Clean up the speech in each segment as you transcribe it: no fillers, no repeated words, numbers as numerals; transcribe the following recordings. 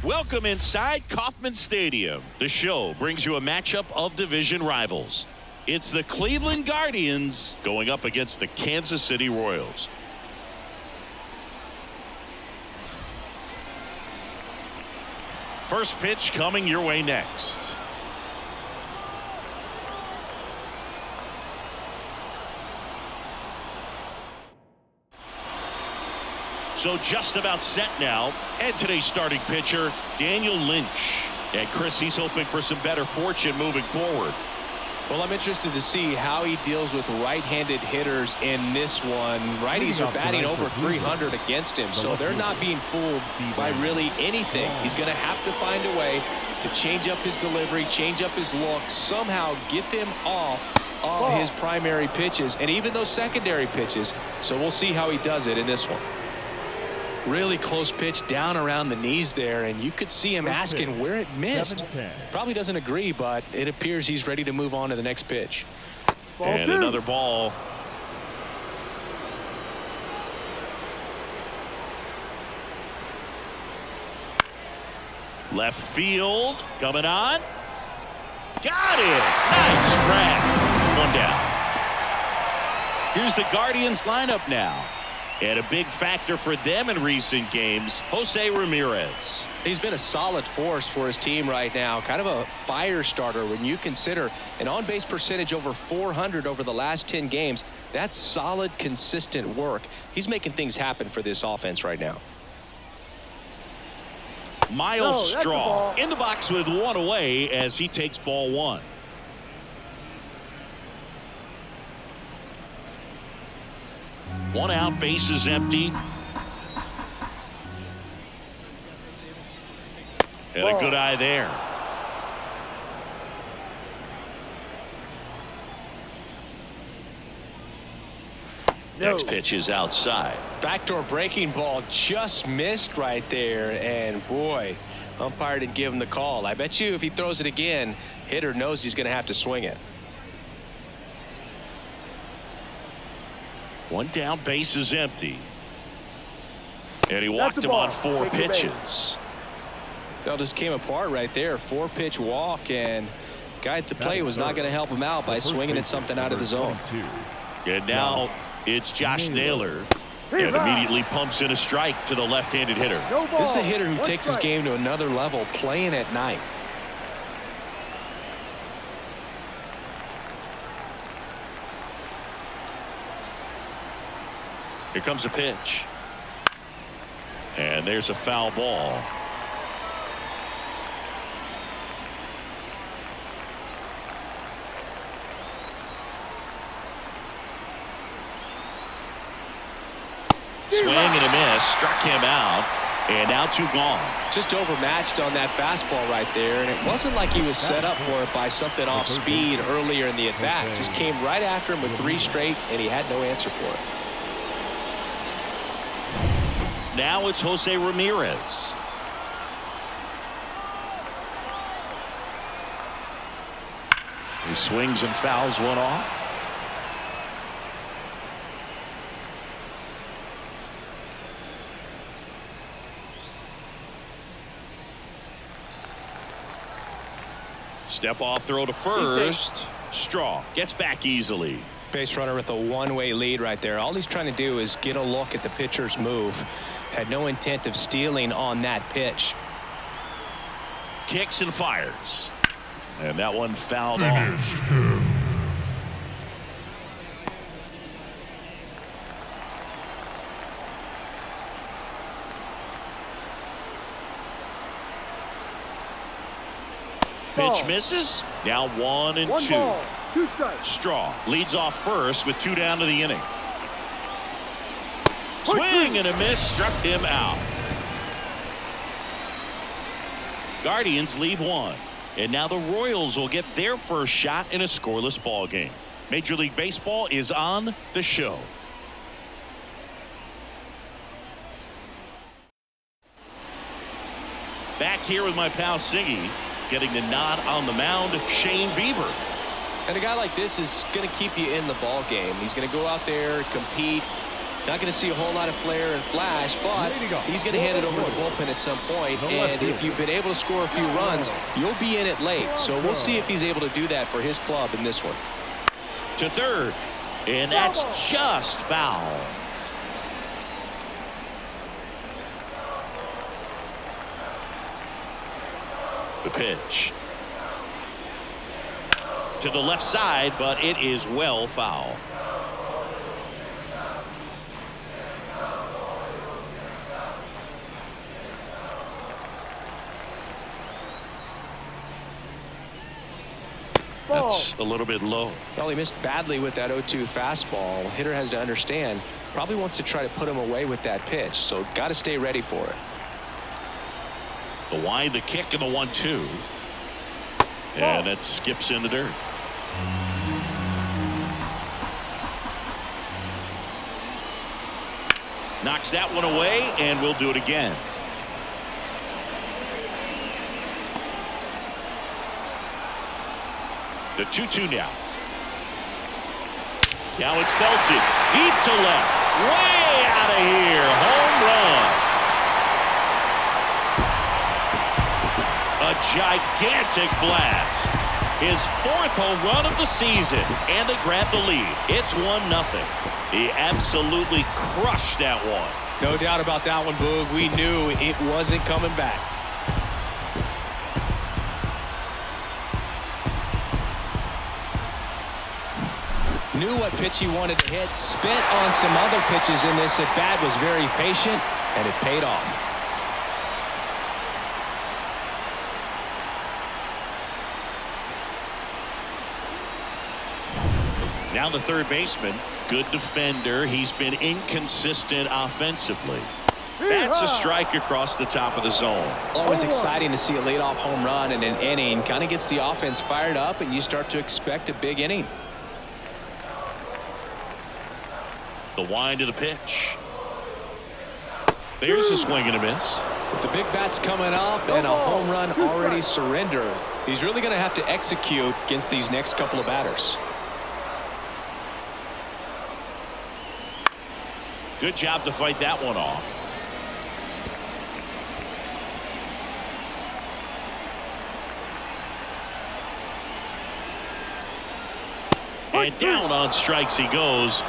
Welcome inside Kauffman Stadium. The show brings you a matchup of division rivals. It's the Cleveland Guardians going up against the Kansas City Royals. First pitch coming your way next. So just about set now. And today's starting pitcher, Daniel Lynch. And Chris, he's hoping for some better fortune moving forward. Well, I'm interested to see how he deals with right-handed hitters in this one. Righties are batting over 300 against him, so they're not being fooled by really anything. He's going to have to find a way to change up his delivery, change up his look, somehow get them off of his primary pitches and even those secondary pitches. So we'll see how he does it in this one. Really close pitch down around the knees there, and you could see him asking where it missed. Probably doesn't agree, but it appears he's ready to move on to the next pitch. And another ball. Left field coming on. Got it. Nice grab. One down. Here's the Guardians lineup now. And a big factor for them in recent games, Jose Ramirez. He's been a solid force for his team right now. Kind of a fire starter when you consider an on-base percentage over 400 over the last 10 games. That's solid, consistent work. He's making things happen for this offense right now. Miles Straw in the box with one away as he takes ball one. One out, bases empty. And a good eye there. Next pitch is outside. Backdoor breaking ball just missed right there. And boy, umpire didn't give him the call. I bet you if he throws it again, hitter knows he's going to have to swing it. One down, base is empty. And he walked him on 4 pitches. Well, just came apart right there. 4-pitch walk, and guy at the plate was not going to help him out by swinging at something out of the zone. And now it's Josh Naylor. And immediately pumps in a strike to the left-handed hitter. This is a hitter who takes his game to another level, playing at night. Here comes a pitch. And there's a foul ball. Swing and a miss. Struck him out. And now 2 gone. Just overmatched on that fastball right there. And it wasn't like he was set up for it by something off speed earlier in the at-bat. Just came right after him with 3 straight, and he had no answer for it. Now it's Jose Ramirez. He swings and fouls one off. Step off throw to first. Straw gets back easily. Base runner with a one-way lead right there. All he's trying to do is get a look at the pitcher's move. Had no intent of stealing on that pitch. Kicks and fires. And that one fouled off. Pitch misses. Now 1-2. Straw leads off first with 2 down to the inning. Swing and a miss, struck him out. Guardians lead 1. And now the Royals will get their first shot in a scoreless ball game. Major League Baseball is on the show. Back here with my pal Siggy, getting the nod on the mound, Shane Bieber. And a guy like this is going to keep you in the ball game. He's going to go out there, compete, Not going to see a whole lot of flair and flash, but he's going to hand it over to the bullpen at some point. And if you've been able to score a few runs, you'll be in it late. So we'll see if he's able to do that for his club in this one. To third, and that's just foul. The pitch to the left side, but it is well foul. That's a little bit low. Well, he missed badly with that 0-2 fastball. Hitter has to understand, probably wants to try to put him away with that pitch, so got to stay ready for it. The wide, the kick, and the 1-2. And that skips in the dirt. Knocks that one away, and we'll do it again. The 2-2 now. Now it's belted. Deep to left. Way out of here. Home run. A gigantic blast. His 4th home run of the season. And they grab the lead. It's 1-0. He absolutely crushed that one. No doubt about that one, Boog. We knew it wasn't coming back. Knew what pitch he wanted to hit. Spent on some other pitches in this at bat. Was very patient, and it paid off. Now the third baseman, good defender. He's been inconsistent offensively. That's a strike across the top of the zone. Always exciting to see a leadoff home run in an inning. Kind of gets the offense fired up, and you start to expect a big inning. The wind of the pitch. There's a swing and a miss. With the big bats coming up and a home run already surrendered, he's really going to have to execute against these next couple of batters. Good job to fight that one off. And down on strikes he goes.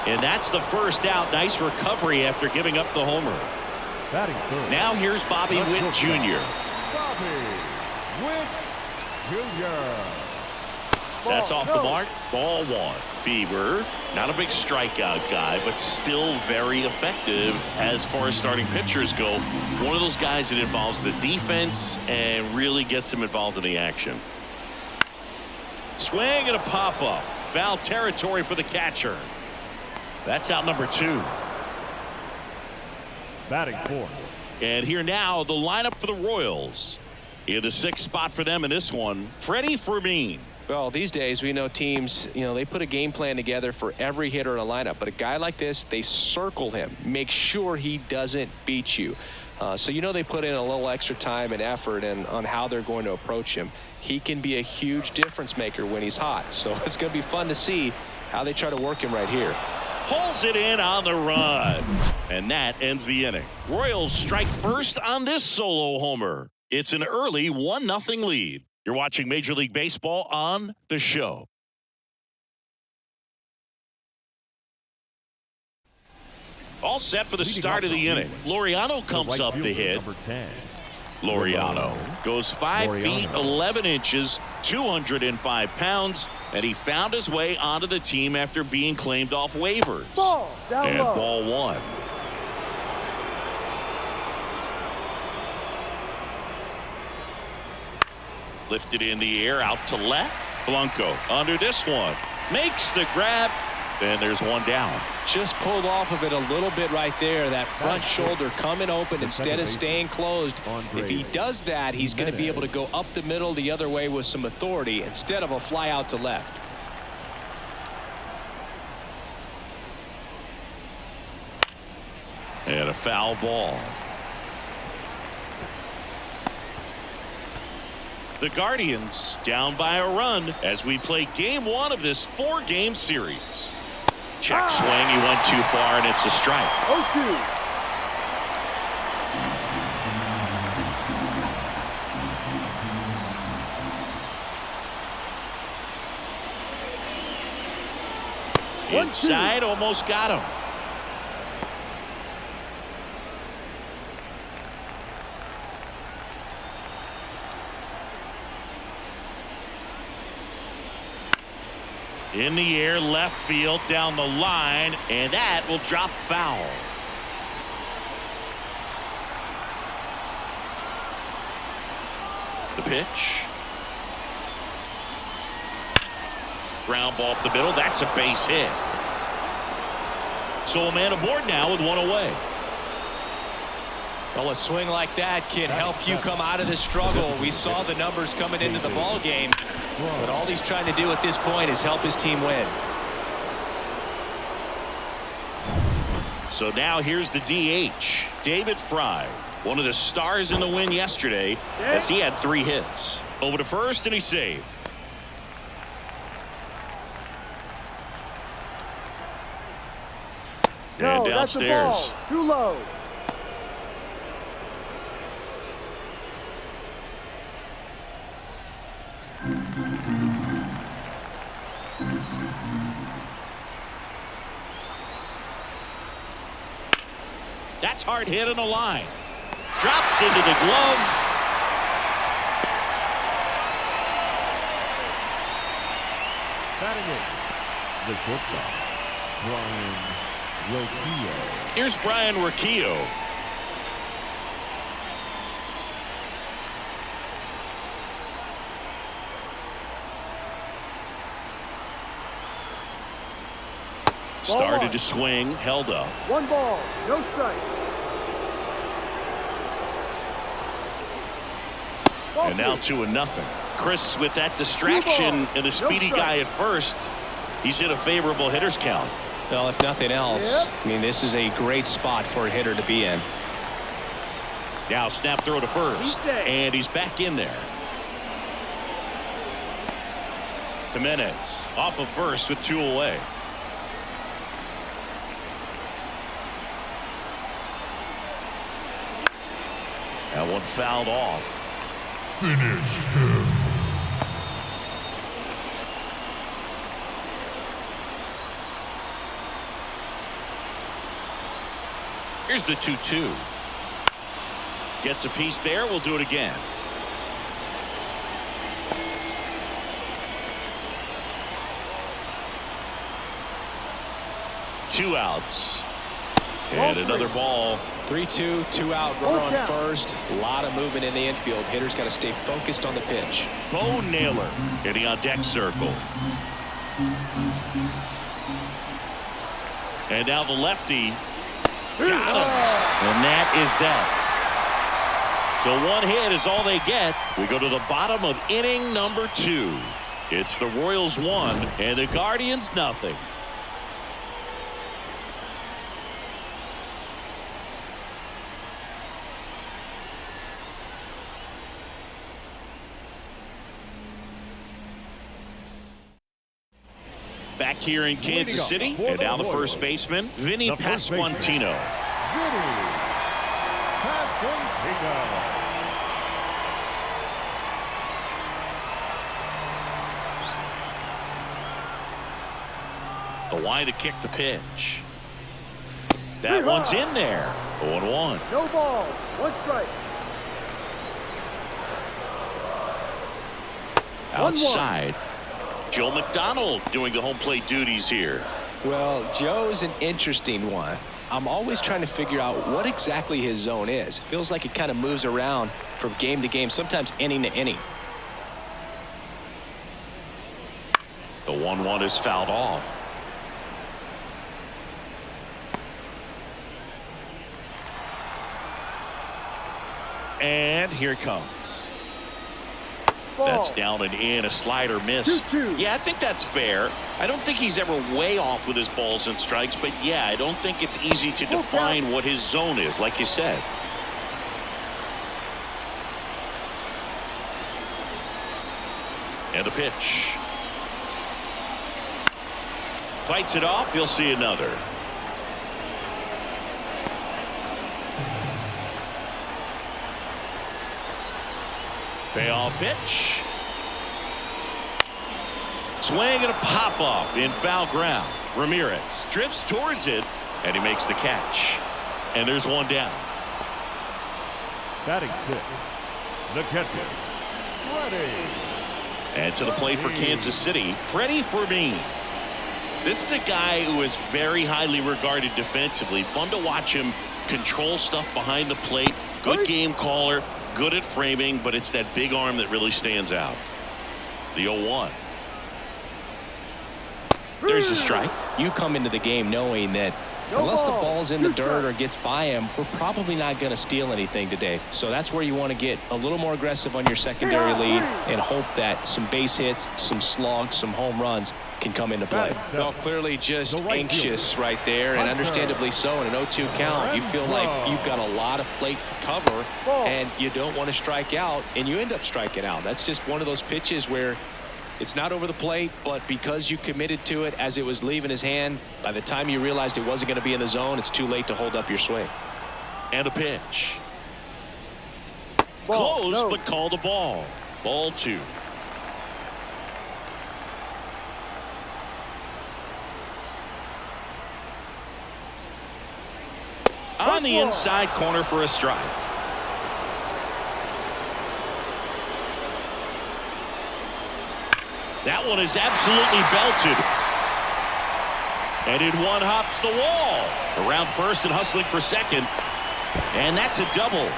And that's the first out. Nice recovery after giving up the homer. Now here's Bobby Witt Jr. That's off the mark. Ball 1. Bieber, not a big strikeout guy, but still very effective as far as starting pitchers go. One of those guys that involves the defense and really gets them involved in the action. Swing and a pop-up. Foul territory for the catcher. That's out number 2. Batting 4. And here now, the lineup for the Royals. In the 6th spot for them in this one, Freddie Fermin. Well, these days we know teams, they put a game plan together for every hitter in a lineup. But a guy like this, they circle him, make sure he doesn't beat you. So they put in a little extra time and effort on how they're going to approach him. He can be a huge difference maker when he's hot. So it's going to be fun to see how they try to work him right here. Pulls it in on the run. And that ends the inning. Royals strike first on this solo homer. It's an early 1-0 lead. You're watching Major League Baseball on The Show. All set for the start of the inning. Laureano comes up to hit. Laureano goes 5 feet 11 inches, 205 pounds, and he found his way onto the team after being claimed off waivers. And ball 1. Lifted in the air out to left. Blanco under this one. Makes the grab. And there's one down. Just pulled off of it a little bit right there. That front shoulder coming open instead of staying closed. If he does that, he's going to be able to go up the middle the other way with some authority instead of a fly out to left. And a foul ball. The Guardians down by a run as we play game 1 of this 4-game series. Check swing. He went too far, and it's a strike. 0-2. Inside, almost got him. In the air, left field, down the line, and that will drop foul. The pitch. Ground ball up the middle. That's a base hit. So a man aboard now with one away. Well, a swing like that can help you come out of the struggle. We saw the numbers coming into the ball game, but all he's trying to do at this point is help his team win. So now here's the DH, David Fry, one of the stars in the win yesterday, as he had 3 hits. Over to first, and he saved. And downstairs. That's the ball. Too low. That's hard hit in the line. Drops into the glove. Batting it, the shortstop, Brian Rocchio. Here's Brian Rocchio. Started to swing, held up. 1 ball, no strike. And now 2-0. Chris, with that distraction and a speedy guy at first, he's in a favorable hitter's count. Well, if nothing else, I mean, this is a great spot for a hitter to be in. Now snap throw to first, and he's back in there. Jimenez off of first with 2 away. That one fouled off. Finish him. Here's the 2-2. Gets a piece there. We'll do it again. Two outs. And another ball. 3-2, 2 out, runner on first. A lot of movement in the infield. Hitters got to stay focused on the pitch. Bo Naylor hitting on deck circle. And now the lefty. Got him. And that is that. So 1 hit is all they get. We go to the bottom of inning number 2. It's the Royals 1 and the Guardians nothing. Back here in Kansas City, and now the first baseman, Vinny Pasquantino. The line to kick the pitch. That one's in there. 0-1. No ball, 1 strike. Outside. Joe McDonald doing the home plate duties here. Well, Joe's an interesting one. I'm always trying to figure out what exactly his zone is. Feels like it kind of moves around from game to game, sometimes inning to inning. The 1-1 is fouled off. And here it comes. Ball. That's down and in, a slider missed. 2-2. Yeah, I think that's fair. I don't think he's ever way off with his balls and strikes, but yeah, I don't think it's easy to define what his zone is, like you said. And a pitch. Fights it off. He'll see another. Payoff pitch. Swing and a pop up in foul ground. Ramirez drifts towards it, and he makes the catch. And there's one down. Batting six, the catcher, Freddie. And to the plate for Kansas City, Freddie Fermin. This is a guy who is very highly regarded defensively. Fun to watch him control stuff behind the plate. Good game caller, good at framing, but it's that big arm that really stands out. The 0-1. There's the strike. You come into the game knowing that unless the ball's in the dirt or gets by him, we're probably not going to steal anything today. So that's where you want to get a little more aggressive on your secondary lead and hope that some base hits, some slugs, some home runs can come into play. Well, clearly just anxious right there, and understandably so. In an 0-2 count, you feel like you've got a lot of plate to cover, and you don't want to strike out, and you end up striking out. That's just one of those pitches where it's not over the plate, but because you committed to it as it was leaving his hand, by the time you realized it wasn't going to be in the zone, it's too late to hold up your swing. And a pitch. Close, but called a ball. Ball 2. On the inside corner for a strike. That one is absolutely belted. And in one hops the wall. Around first and hustling for second. And that's a double.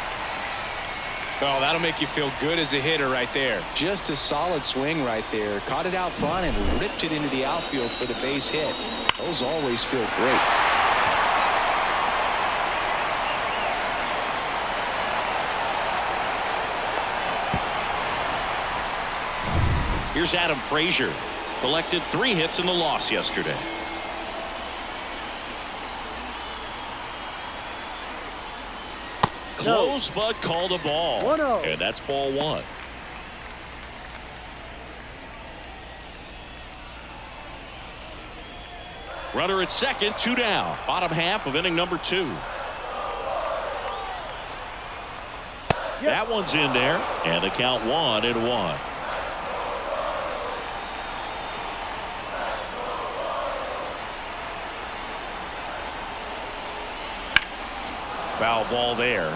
Oh, that'll make you feel good as a hitter right there. Just a solid swing right there. Caught it out front and ripped it into the outfield for the base hit. Those always feel great. Here's Adam Frazier. Collected 3 hits in the loss yesterday. Close, but called a ball. 1-0. And that's ball 1. Runner at second, 2 down. Bottom half of inning number 2. That one's in there. And the count 1-1. Foul ball there.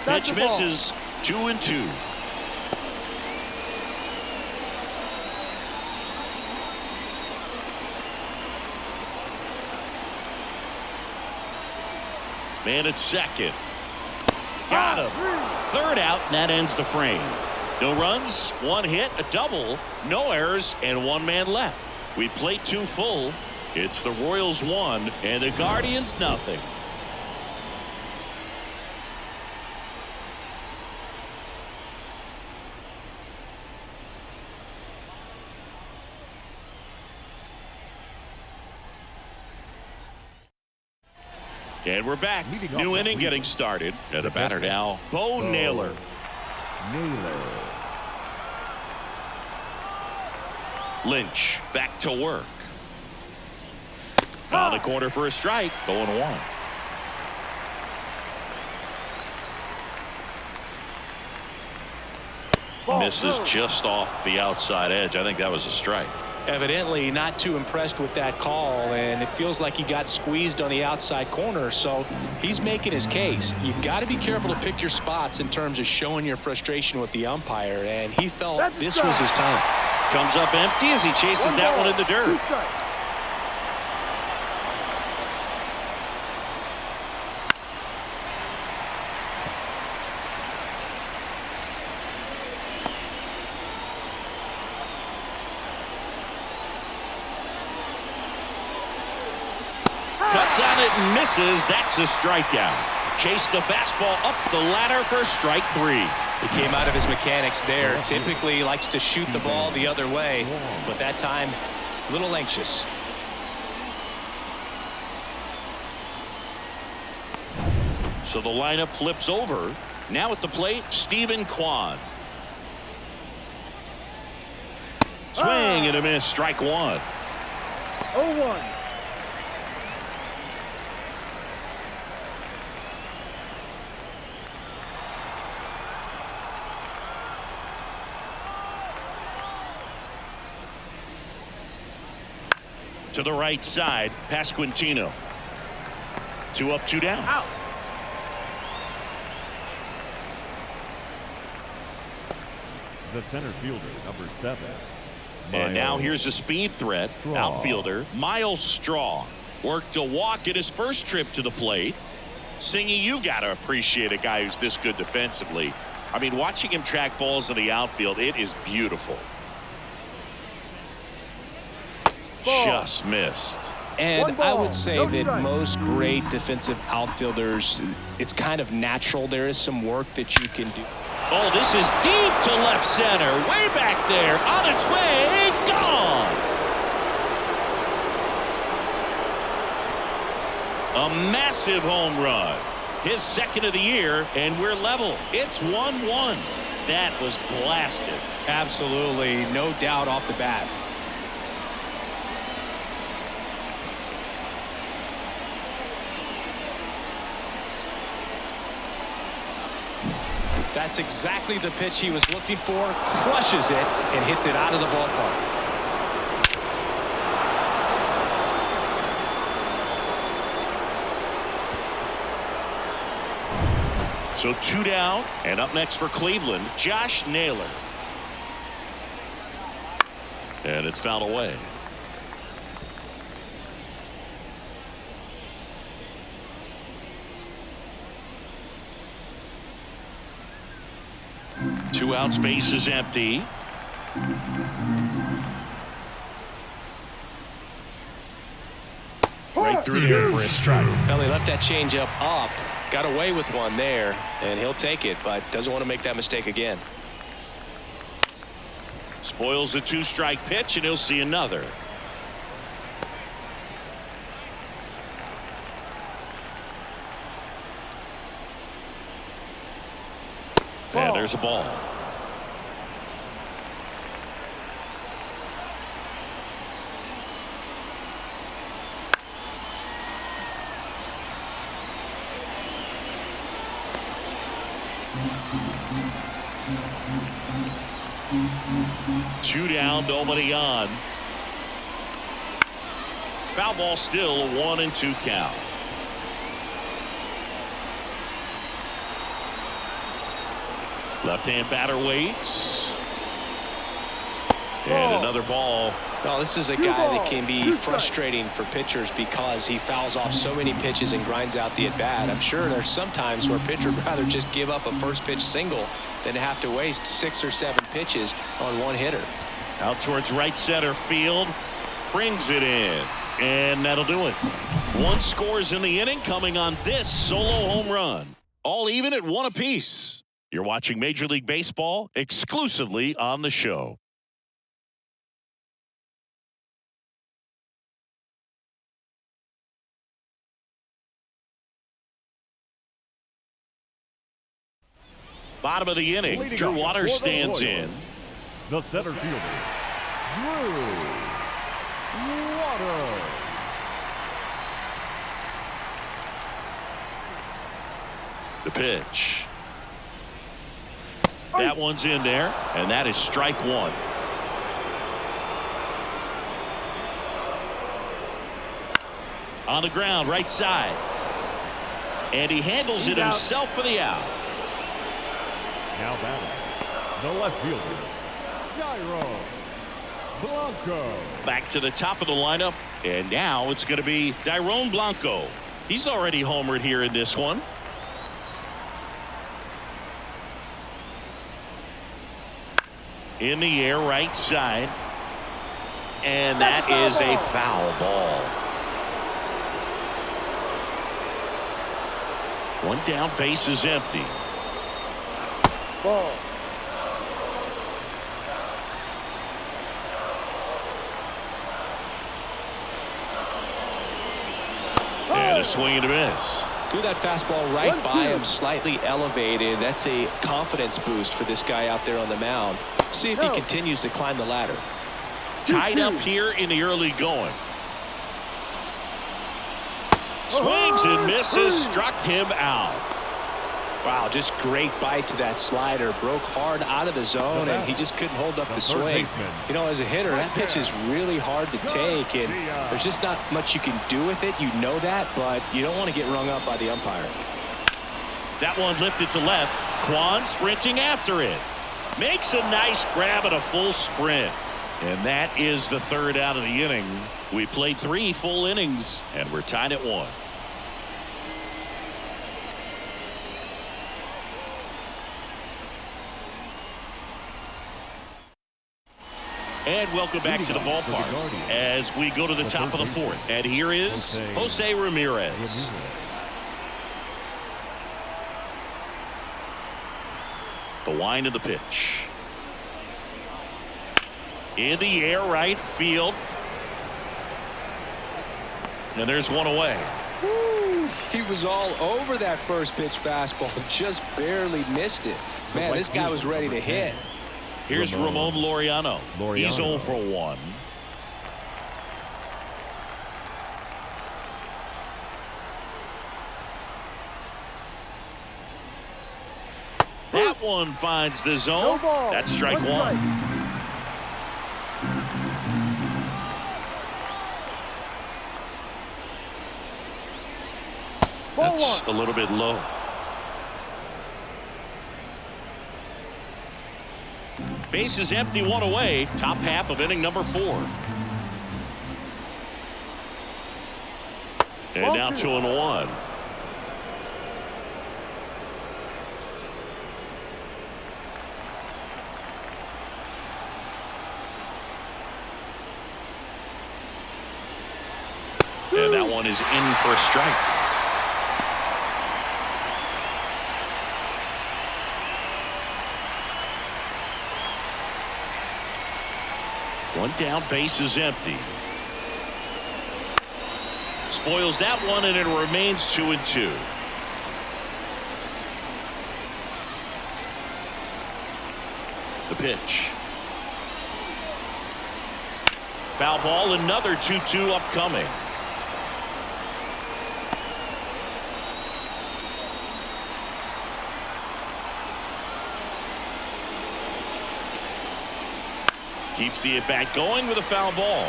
Pitch misses. 2-2. Man at second. Got him. Third out, and that ends the frame. No runs, 1 hit, a double, no errors, and 1 man left. We played 2 full. It's the Royals 1 and the Guardians nothing. And we're back. New inning getting started. And the batter now, Bo Naylor. Lynch back to work. On the corner for a strike. 0-1. Misses just off the outside edge. I think that was a strike. Evidently not too impressed with that call, and it feels like he got squeezed on the outside corner, so he's making his case. You've got to be careful to pick your spots in terms of showing your frustration with the umpire, and he felt this was his time. Comes up empty as he chases that one in the dirt. Cuts on it and misses. That's a strikeout. Chase the fastball up the ladder for strike 3. He came out of his mechanics there. Typically likes to shoot the ball the other way, but that time a little anxious. So the lineup flips over. Now at the plate, Stephen Kwan. Swing and a miss. Strike one. 0-1. To the right side, Pasquantino. 2 up, 2 down. Out. The center fielder, number 7. And now Miles here's a speed threat. Straw. Outfielder Miles Straw worked a walk at his first trip to the plate. Singy, you got to appreciate a guy who's this good defensively. I mean, watching him track balls in the outfield, it is beautiful. Ball. Just missed. And One I ball, would say no that strike. most great defensive outfielders, it's kind of natural. There is some work that you can do. Oh, this is deep to left center. Way back there. On its way. Gone. A massive home run. His second of the year, and we're level. It's 1-1. That was blasted. Absolutely, no doubt off the bat. That's exactly the pitch he was looking for. Crushes it and hits it out of the ballpark. So 2 down, and up next for Cleveland, Josh Naylor. And it's fouled away. Two outs, base is empty. Right through there for a strike. Well, he left that changeup up, got away with one there, and he'll take it, but doesn't want to make that mistake again. Spoils the 2-strike pitch, and he'll see another. And there's a ball. Two down, nobody on. Foul ball, still a 1-2 count. Left-hand batter waits. And another ball. Well, this is a guy that can be frustrating for pitchers because he fouls off so many pitches and grinds out the at-bat. I'm sure there's some times where a pitcher would rather just give up a first-pitch single than to have to waste 6 or 7 pitches on one hitter. Out towards right center field. Brings it in. And that'll do it. 1 scores in the inning coming on this solo home run. All even at 1 apiece. You're watching Major League Baseball exclusively on the show. Bottom of the inning, Leading Drew off Waters for the stands in. Royals, the center fielder, Drew Waters. The pitch. That one's in there, and that is strike 1. On the ground, right side. And he handles it himself for the out. Now batting, the left fielder, Jairo Blanco. Back to the top of the lineup, and now it's going to be Dairon Blanco. He's already homered here in this one. In the air, right side. And that is a foul ball. 1 down, base is empty. Ball. And a swing and a miss. Threw that fastball right by him, slightly elevated. That's a confidence boost for this guy out there on the mound. See if he continues to climb the ladder. Tied up here in the early going. Swings and misses, struck him out. Wow, just great bite to that slider. Broke hard out of the zone, and he just couldn't hold up the swing. You know, as a hitter, that pitch is really hard to take, and there's just not much you can do with it. You know that, but you don't want to get rung up by the umpire. That one lifted to left. Kwan sprinting after it. Makes a nice grab at a full sprint. And that is the third out of the inning. We played 3 full innings, and we're tied at 1. And welcome back to the ballpark as we go to the top of the 4th. And here is Jose Ramirez. The wind of the pitch. In the air, right field. And there's one away. Woo, he was all over that first pitch fastball. Just barely missed it. Man, this guy was ready to hit. Here's Ramon Laureano. He's 0 for 1. That one finds the zone. That's strike 1. That's a little bit low. Base is empty, 1 away. Top half of inning number 4. And now 2-1. And that one is in for a strike. One down, base is empty. Spoils that one, and it remains 2-2. The pitch. Foul ball, another 2-2 upcoming. Keeps the at-bat going with a foul ball.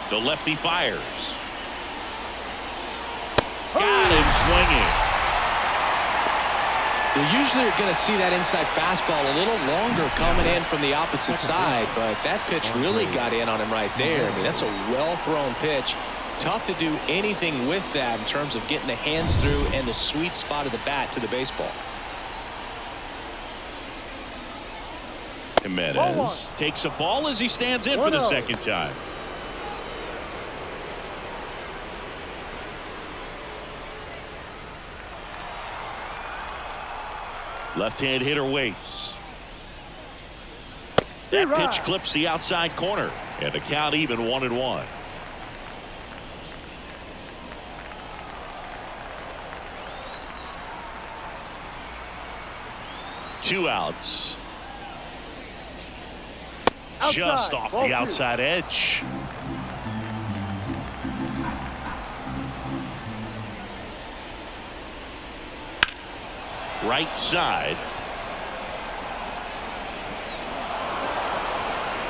The lefty fires. Got him swinging. You usually are going to see that inside fastball a little longer coming in from the opposite side, but that pitch really got in on him right there. I mean, that's a well-thrown pitch. Tough to do anything with that in terms of getting the hands through and the sweet spot of the bat to the baseball. Jimenez takes a ball as he stands in for the second time. Left-hand hitter waits. That pitch clips the outside corner, and the count even 1-1. 2 outs. Just off the outside edge. Right side.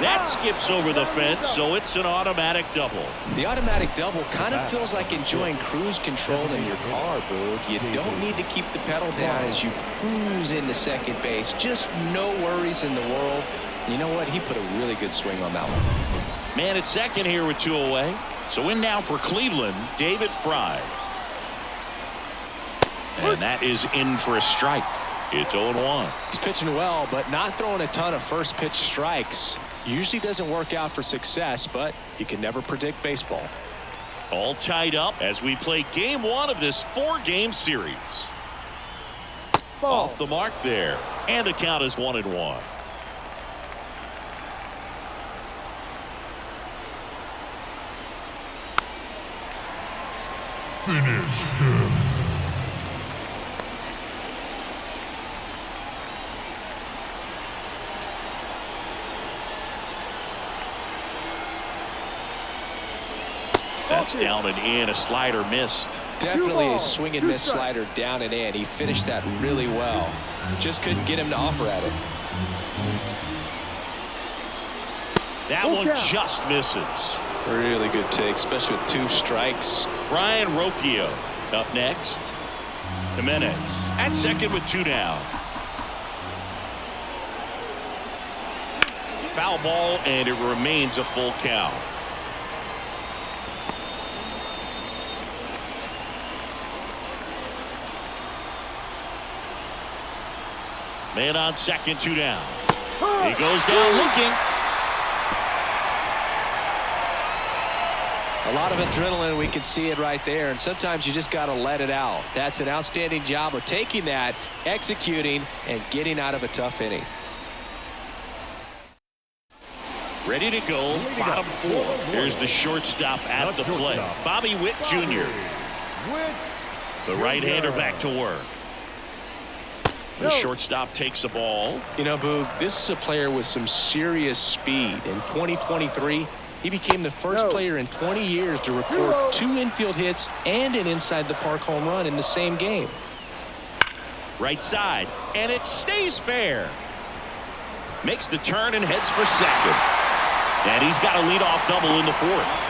That skips over the fence, so it's an automatic double. The automatic double kind of feels like enjoying cruise control in your car, Boog. You don't need to keep the pedal down as you cruise into second base. Just no worries in the world. You know what? He put a really good swing on that one. Man at second here with 2 away. So in now for Cleveland, David Fry. And that is in for a strike. It's 0-1. He's pitching well, but not throwing a ton of first pitch strikes. Usually doesn't work out for success, but you can never predict baseball. All tied up as we play game 1 of this 4-game series. Off the mark there, and the count is 1-1. Finish him. That's down and in. A slider missed. Definitely a swing and miss slider down and in. He finished that really well. Just couldn't get him to offer at it. That one just misses. Really good take, especially with 2 strikes. Brian Rocchio up next. Jimenez at second with 2 down. Foul ball, and it remains a full count. Man on second, 2 down. He goes down looking. A lot of adrenaline, we can see it right there, and sometimes you just got to let it out. That's an outstanding job of taking that, executing, and getting out of a tough inning. Ready to go, bottom 4. Here's the shortstop at the plate, Bobby Witt Jr. The right-hander back to work. The shortstop takes the ball. You know, Boog, this is a player with some serious speed. In 2023, he became the first player in 20 years to record 2 infield hits and an inside-the-park home run in the same game. Right side, and it stays fair. Makes the turn and heads for second. And he's got a leadoff double in the 4th.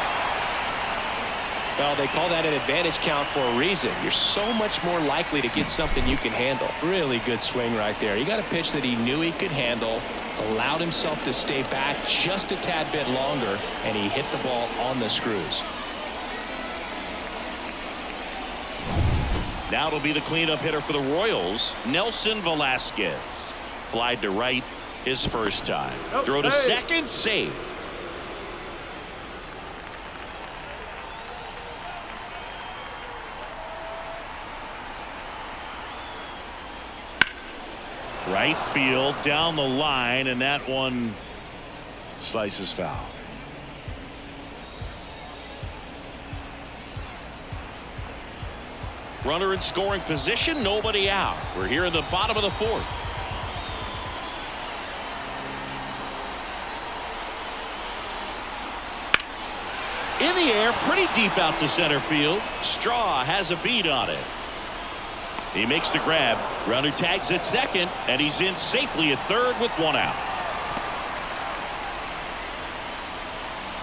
Well, they call that an advantage count for a reason. You're so much more likely to get something you can handle. Really good swing right there. He got a pitch that he knew he could handle, allowed himself to stay back just a tad bit longer, and he hit the ball on the screws. Now it'll be the cleanup hitter for the Royals, Nelson Velasquez. Flied to right his first time. Throw to second, safe. Right field, down the line, and that one slices foul. Runner in scoring position, nobody out. We're here in the bottom of the 4th. In the air, pretty deep out to center field. Straw has a beat on it. He makes the grab. Runner tags at second, and he's in safely at third with 1 out.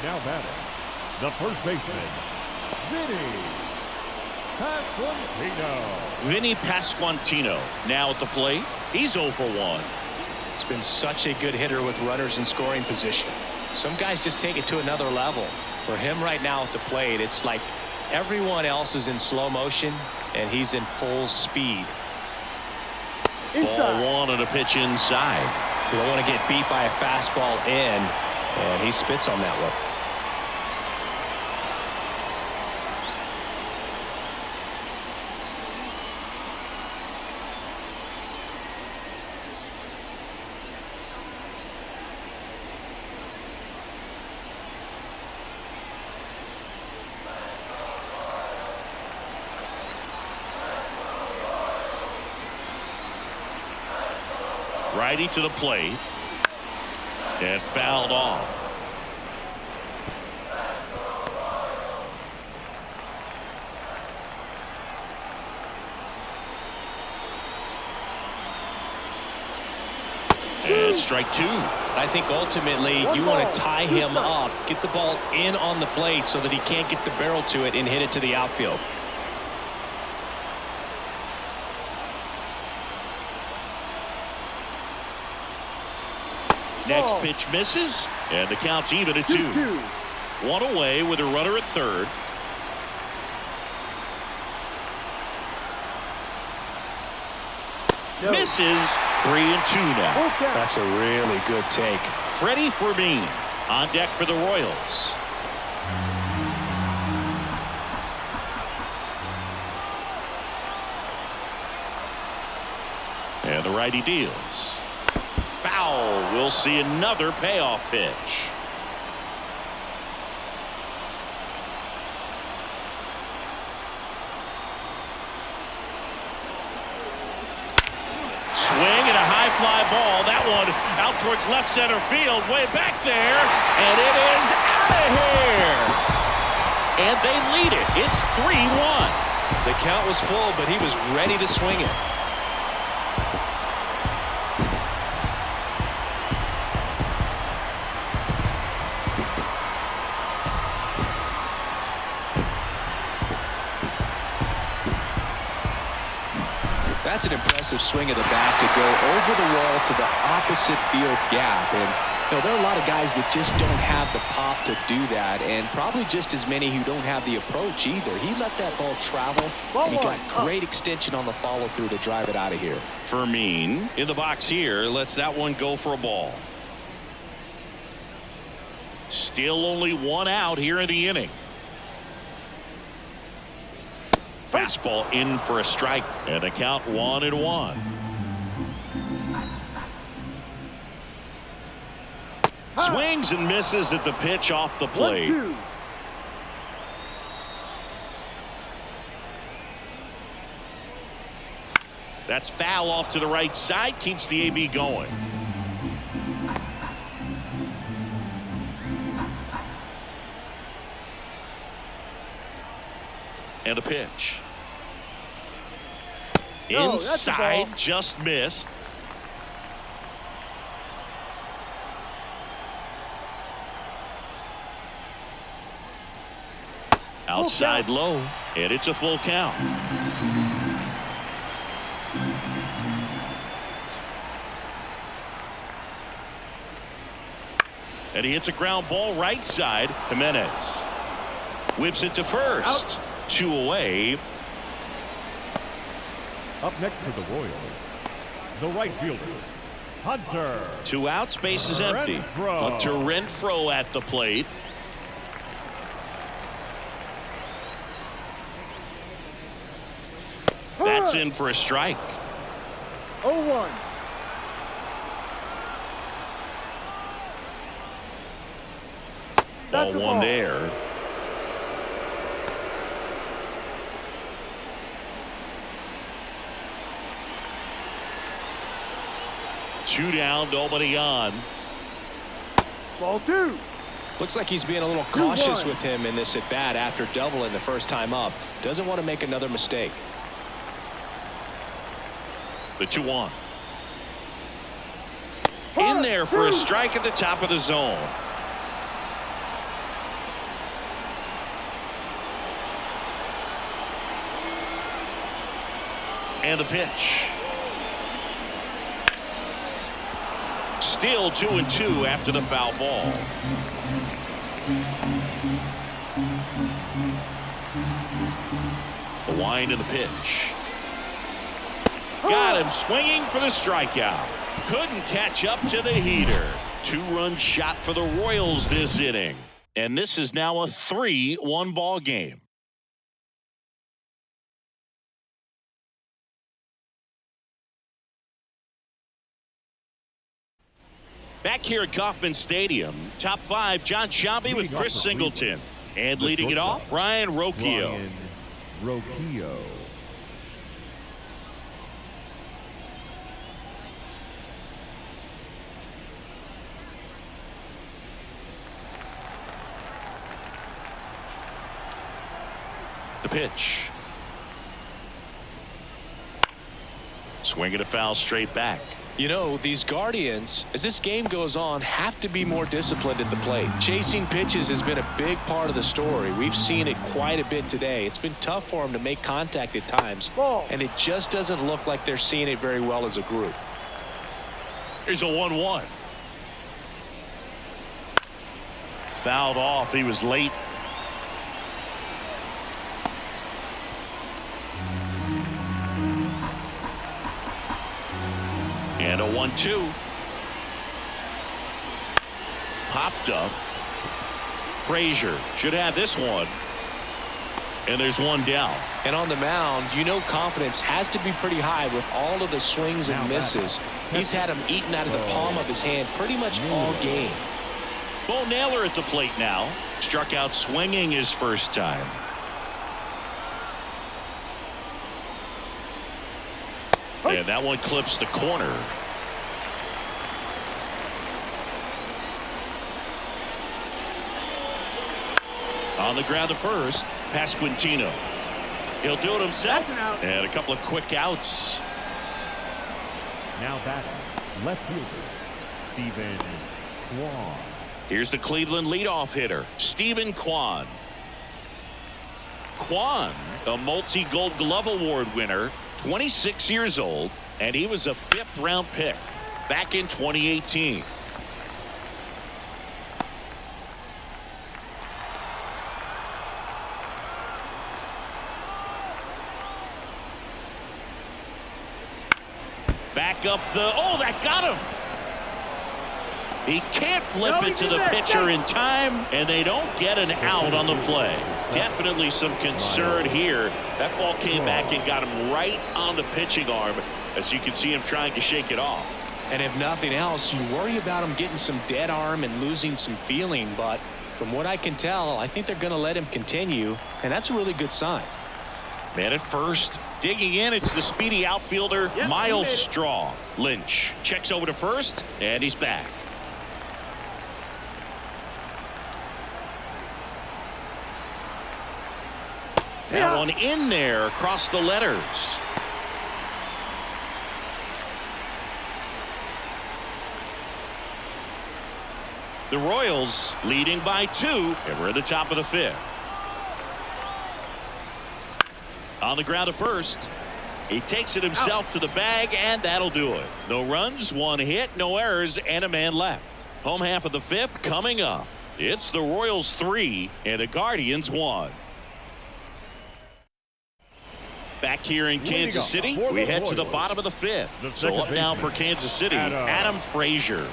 Now batting, the first baseman, Vinny Pasquantino now at the plate. He's 0 for 1. He's been such a good hitter with runners in scoring position. Some guys just take it to another level. For him right now at the plate, it's like everyone else is in slow motion, and he's in full speed. Ball 1 and a pitch inside. You don't want to get beat by a fastball in, and he spits on that one. Righty to the plate, and fouled off. And strike 2. I think ultimately you want to tie him up, get the ball in on the plate so that he can't get the barrel to it and hit it to the outfield. Next pitch misses, and the count's even at 2. 1 away with a runner at third. Misses. 3-2 now. That's a really good take. Freddie Fermin on deck for the Royals. And the righty deals. Foul. We'll see another payoff pitch. Swing and a high fly ball. That one out towards left center field. Way back there. And it is out of here. And they lead it. It's 3-1. The count was full, but he was ready to swing it. That's an impressive swing of the bat to go over the wall to the opposite field gap. And there are a lot of guys that just don't have the pop to do that, and probably just as many who don't have the approach either. He let that ball travel, and he got great extension on the follow-through to drive it out of here. Fermin in the box here lets that one go for a ball. Still only one out here in the inning. Fastball in for a strike, and the count 1-1. Swings and misses at the pitch off the plate. 1-2. That's foul off to the right side, keeps the AB going. And a pitch. No, that's a ball. Inside, just missed. Outside low, and it's a full count. And he hits a ground ball right side. Jimenez whips it to first. Out. 2 away. Up next for the Royals, the right fielder, Hunter. 2 outs, base is empty. Renfroe. Hunter Renfroe at the plate. That's in for a strike. 0-1. Ball That's a one ball. there. Two down, nobody on. Ball 2. Looks like he's being a little cautious 2-1. with him in this at-bat after doubling the first time up. Doesn't want to make another mistake. The 2-1. In there for a strike at the top of the zone. And the pitch. Still 2-2 after the foul ball. The wind and the pitch. Got him swinging for the strikeout. Couldn't catch up to the heater. 2-run shot for the Royals this inning. And this is now a 3-1 ball game. Back here at Kauffman Stadium, top 5, John Sciambi with Chris Singleton. And leading it off, Ryan Rocchio. Ryan Rocchio. The pitch. Swing and a foul straight back. You know, these Guardians, as this game goes on, have to be more disciplined at the plate. Chasing pitches has been a big part of the story. We've seen it quite a bit today. It's been tough for them to make contact at times, and it just doesn't look like they're seeing it very well as a group. Here's a 1-1. Fouled off. He was late. And a 1-2. Popped up. Frazier should have this one. And there's one down. And on the mound, you know confidence has to be pretty high with all of the swings and misses. He's had them eaten out of the palm of his hand pretty much all game. Bo Naylor at the plate now. Struck out swinging his first time. And that one clips the corner. On the ground to first, Pasquantino. He'll do it himself. And a couple of quick outs. Now batting, left fielder, Stephen Kwan. Here's the Cleveland leadoff hitter, Stephen Kwan. Kwan, a multi-Gold Glove Award winner, 26 years old, and he was a 5th-round pick back in 2018. Back up that got him. He can't flip it to the pitcher in time, and they don't get an out on the play. Definitely some concern here. That ball came back and got him right on the pitching arm, as you can see him trying to shake it off. And if nothing else, you worry about him getting some dead arm and losing some feeling. But from what I can tell, I think they're going to let him continue, and that's a really good sign. Man at first, digging in, it's the speedy outfielder, Miles Straw. Lynch checks over to first, and he's back. That one in there across the letters. The Royals leading by 2, and we're at the top of the 5th. On the ground to first. He takes it himself to the bag, and that'll do it. No runs, 1 hit, no errors, and a man left. Home half of the 5th coming up. It's the Royals 3 and the Guardians 1. Back here in Kansas City, we head to the bottom of the 5th. So up now for Kansas City, Adam Frazier.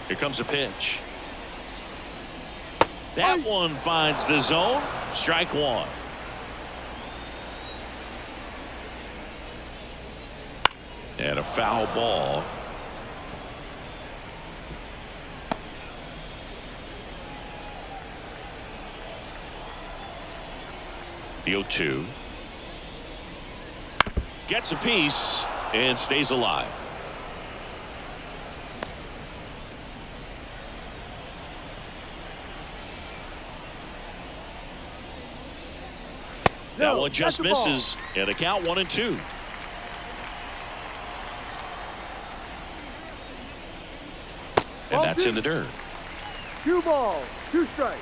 Here comes a pitch. That one finds the zone. Strike 1. And a foul ball. The 0-2. Gets a piece and stays alive. That one just misses, and the count 1-2. And that's in the dirt. 2 balls, 2 strikes.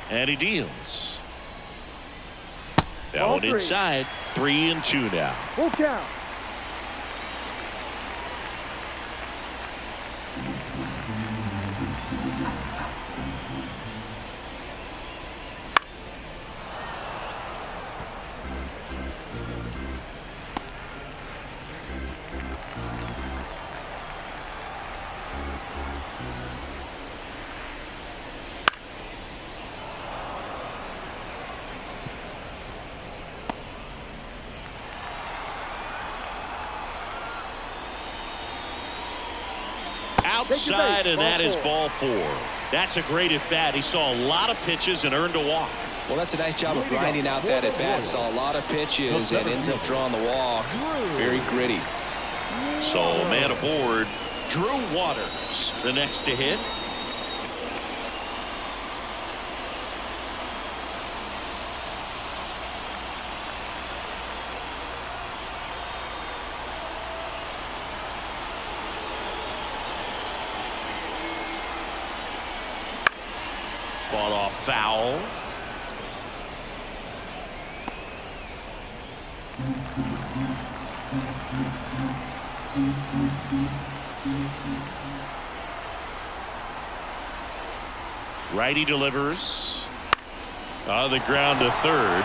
And he deals. That one inside. 3-2 now. Full count. Outside, and that is ball 4. That's a great at bat. He saw a lot of pitches and earned a walk. Well, that's a nice job of grinding out that at bat. Saw a lot of pitches and ends up drawing the walk. Very gritty. So man aboard, Drew Waters, the next to hit. Fought off foul. Righty delivers. On the ground to third.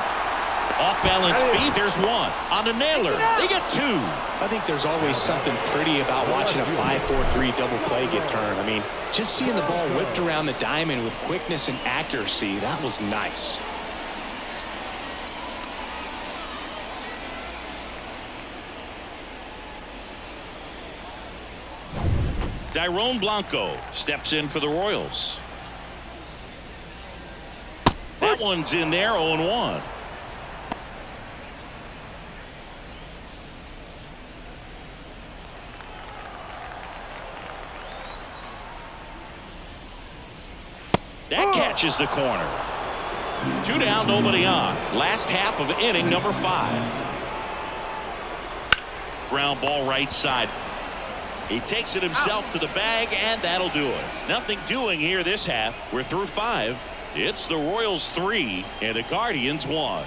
Off balance feed. There's one. On the nailer. They get 2. I think there's always something pretty about watching a 5-4-3 double play get turned. I mean, just seeing the ball whipped around the diamond with quickness and accuracy, that was nice. Dairon Blanco steps in for the Royals. That one's in there, 0-1. That catches the corner. 2 down, nobody on. Last half of inning number 5. Ground ball right side. He takes it himself to the bag, and that'll do it. Nothing doing here this half. We're through 5. It's the Royals 3 and the Guardians 1.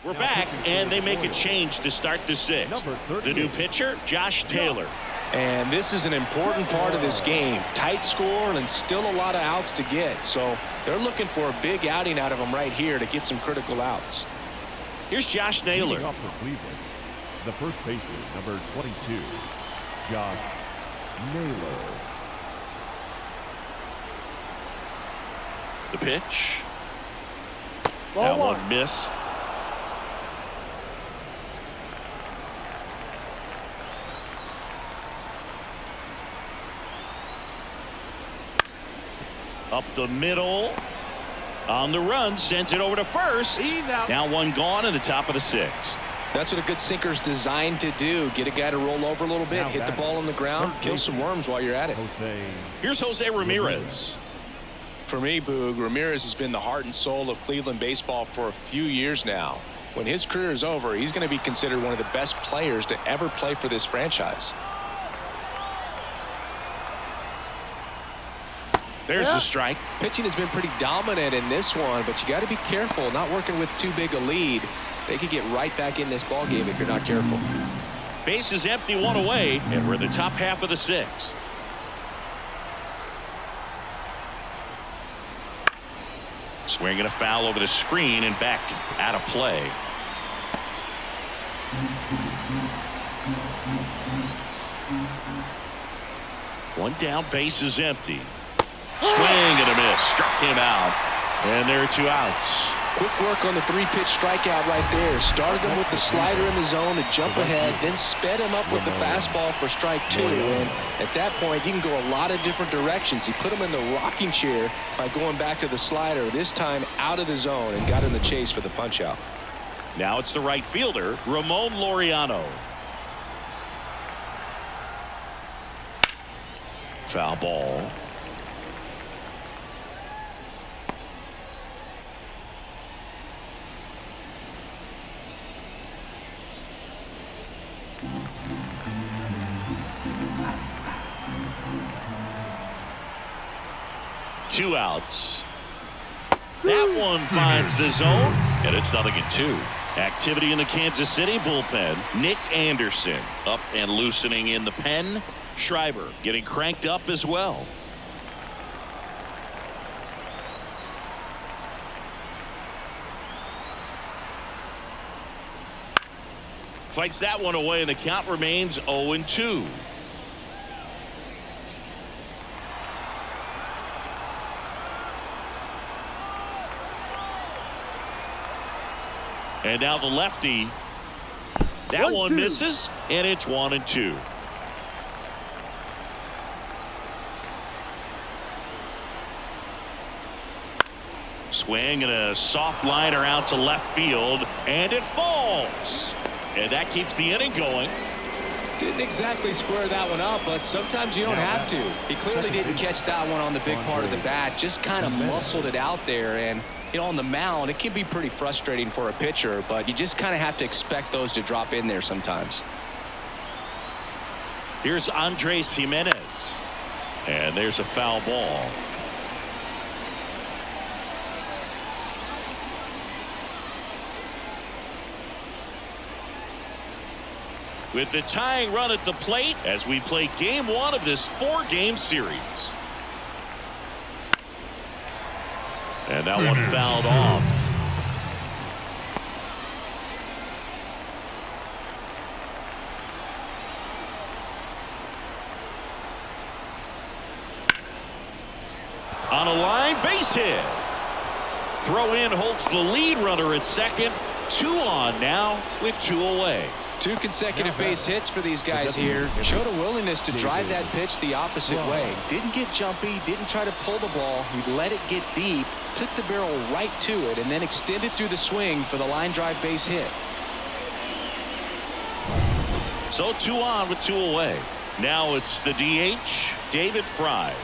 We're back, and they make a change to start the 6th. The new pitcher, Josh Taylor. And this is an important part of this game. Tight score and still a lot of outs to get. So they're looking for a big outing out of him right here to get some critical outs. Here's Josh Naylor. Leading off for Cleveland, the first baseman, number 22, Josh Naylor. The pitch. Ball That one. one missed. Up the middle. On the run, sends it over to first. He's out. Now one gone in the top of the 6th. That's what a good sinker's designed to do. Get a guy to roll over a little bit, Now hit the batting. ball on the ground, Third kill some worms while you're at it. Jose. Here's Jose Ramirez. For me, Boog, Ramirez has been the heart and soul of Cleveland baseball for a few years now. When his career is over, he's going to be considered one of the best players to ever play for this franchise. There's the strike. Pitching has been pretty dominant in this one, but you got to be careful, not working with too big a lead. They could get right back in this ball game if you're not careful. Base is empty, 1 away, and we're in the top half of the 6th. Swinging a foul over the screen and back out of play. One down, base is empty. Swing and a miss. Struck him out. And there are 2 outs. Quick work on the 3-pitch strikeout right there. Started him with the slider in the zone to jump ahead, then sped him up with the fastball for strike 2. And at that point, you can go a lot of different directions. He put him in the rocking chair by going back to the slider, this time out of the zone, and got in the chase for the punch out. Now it's the right fielder, Ramon Laureano. Foul ball. Two outs. That one finds the zone, and it's 0-2. Activity in the Kansas City bullpen. Nick Anderson up and loosening in the pen. Schreiber getting cranked up as well. Fights that one away, and the count remains 0-2. And now the lefty. That one misses, and it's 1-2. Swing and a soft liner out to left field, and it falls. And that keeps the inning going. Didn't exactly square that one up, but sometimes you don't have to. He clearly didn't catch that one on the big part of the bat, just kind of muscled it out there. And you know, on the mound, it can be pretty frustrating for a pitcher, but you just kind of have to expect those to drop in there sometimes. Here's Andres Jimenez, and there's a foul ball. With the tying run at the plate as we play game 1 of this 4-game series. And that one fouled off. On a line, base hit. Throw in holds the lead runner at second. 2 on now with 2 away. 2 consecutive base hits for these guys here. Showed a willingness to drive that pitch the opposite way. Didn't get jumpy, didn't try to pull the ball. He let it get deep took the barrel right to it and then extended through the swing for the line drive base hit. So 2 on with 2 away. Now it's the DH, David Fry.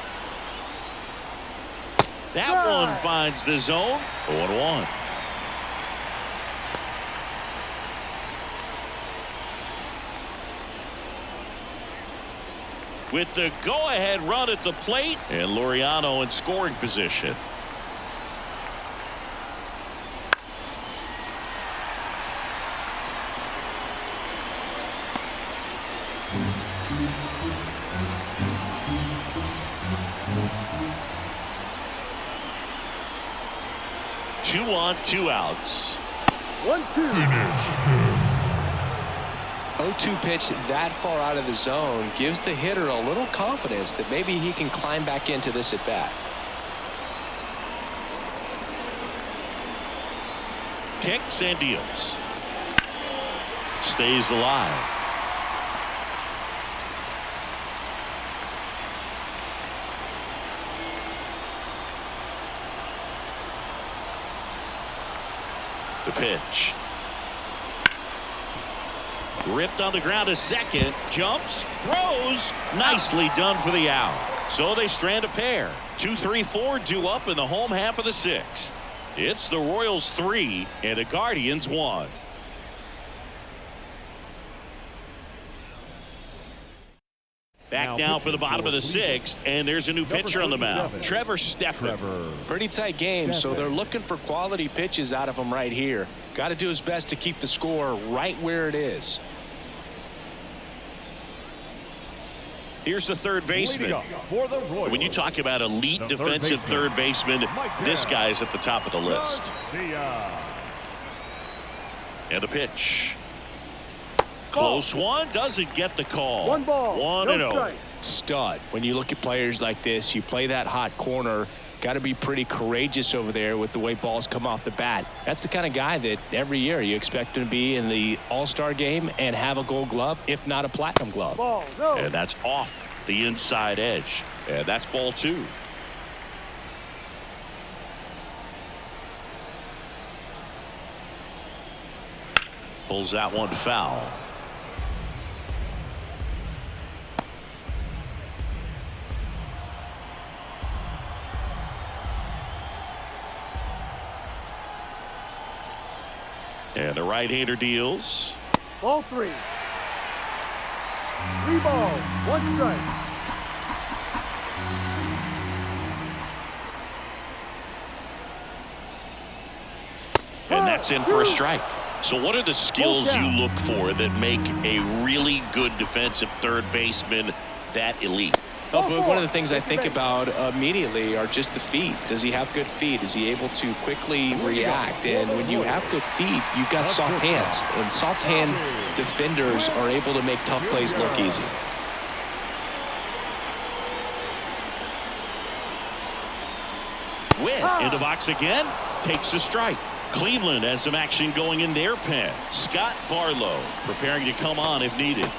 That one finds the zone. 0-1. With the go-ahead run at the plate, and Laureano in scoring position. Two on, 2 outs. 1-2. 0-2 pitch that far out of the zone gives the hitter a little confidence that maybe he can climb back into this at bat. Kicks and deals. Stays alive. The pitch. Ripped on the ground to second. Jumps. Throws. Nicely done for the out. So they strand a pair. 2, 3, 4 due up in the home half of the 6th. It's the Royals 3 and the Guardians 1. Back now for the bottom of the 6th, and there's a new pitcher on the mound, Trevor Stephan. Pretty tight game, so they're looking for quality pitches out of him right here. Got to do his best to keep the score right where it is. Here's the third baseman. When you talk about elite defensive third baseman, this guy's at the top of the list. And the pitch. Close one, doesn't get the call. 1 ball, 1-0. Stud. When you look at players like this, you play that hot corner. Got to be pretty courageous over there with the way balls come off the bat. That's the kind of guy that every year you expect him to be in the All-Star game and have a Gold Glove, if not a Platinum Glove. Ball, no. And that's off the inside edge. And that's ball 2. Pulls that one foul. And the right-hander deals. Ball 3. 3 balls, 1 strike. And that's in for a strike. So what are the skills you look for that make a really good defensive third baseman that elite? Well, but one of the things I think about immediately are just the feet. Does he have good feet? Is he able to quickly react? And when you have good feet, you've got soft hands. And soft hand defenders are able to make tough plays look easy. Witt in the box again. Takes a strike. Cleveland has some action going in their pen. Scott Barlow preparing to come on if needed.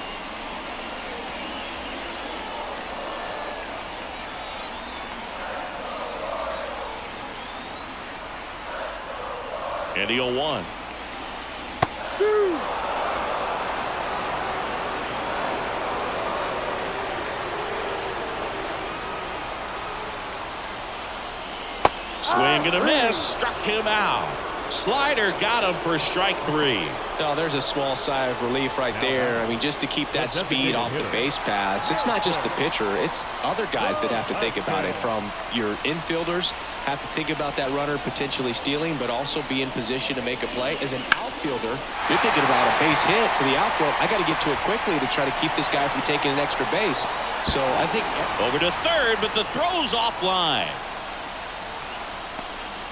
And the 0-1. 2. Swing and a miss. Struck him out. Slider got him for strike 3. Oh, there's a small sigh of relief right there. I mean, just to keep that speed off the base paths. It's not just the pitcher. It's other guys that have to think about it. From your infielders, have to think about that runner potentially stealing, but also be in position to make a play. As an outfielder, you're thinking about a base hit to the outfield. I got to get to it quickly to try to keep this guy from taking an extra base. So I think over to third, but the throw's offline.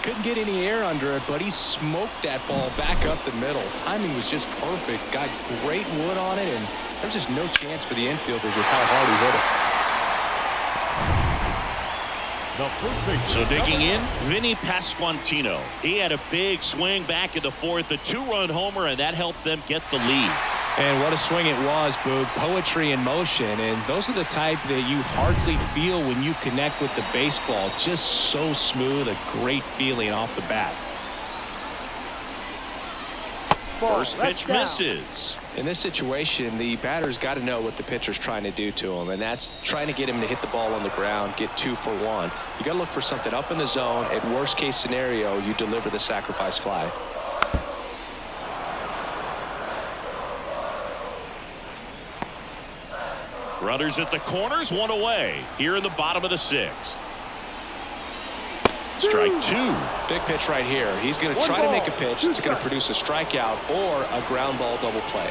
Couldn't get any air under it, but he smoked that ball back up the middle. Timing was just perfect. Got great wood on it, and there's just no chance for the infielders with how hard he hit it. So digging in, Vinny Pasquantino. He had a big swing back in the 4th, a 2-run homer, and that helped them get the lead. And what a swing it was, Boog. Poetry in motion. And those are the type that you hardly feel when you connect with the baseball. Just so smooth, a great feeling off the bat. First pitch misses. In this situation, the batter's got to know what the pitcher's trying to do to him, and that's trying to get him to hit the ball on the ground, get 2 for 1. You got to look for something up in the zone. At worst case scenario, you deliver the sacrifice fly. Runners at the corners, 1 away. Here in the bottom of the 6th. Strike 2. Big pitch right here. He's going to try to make a pitch that's going to produce a strikeout or a ground ball double play.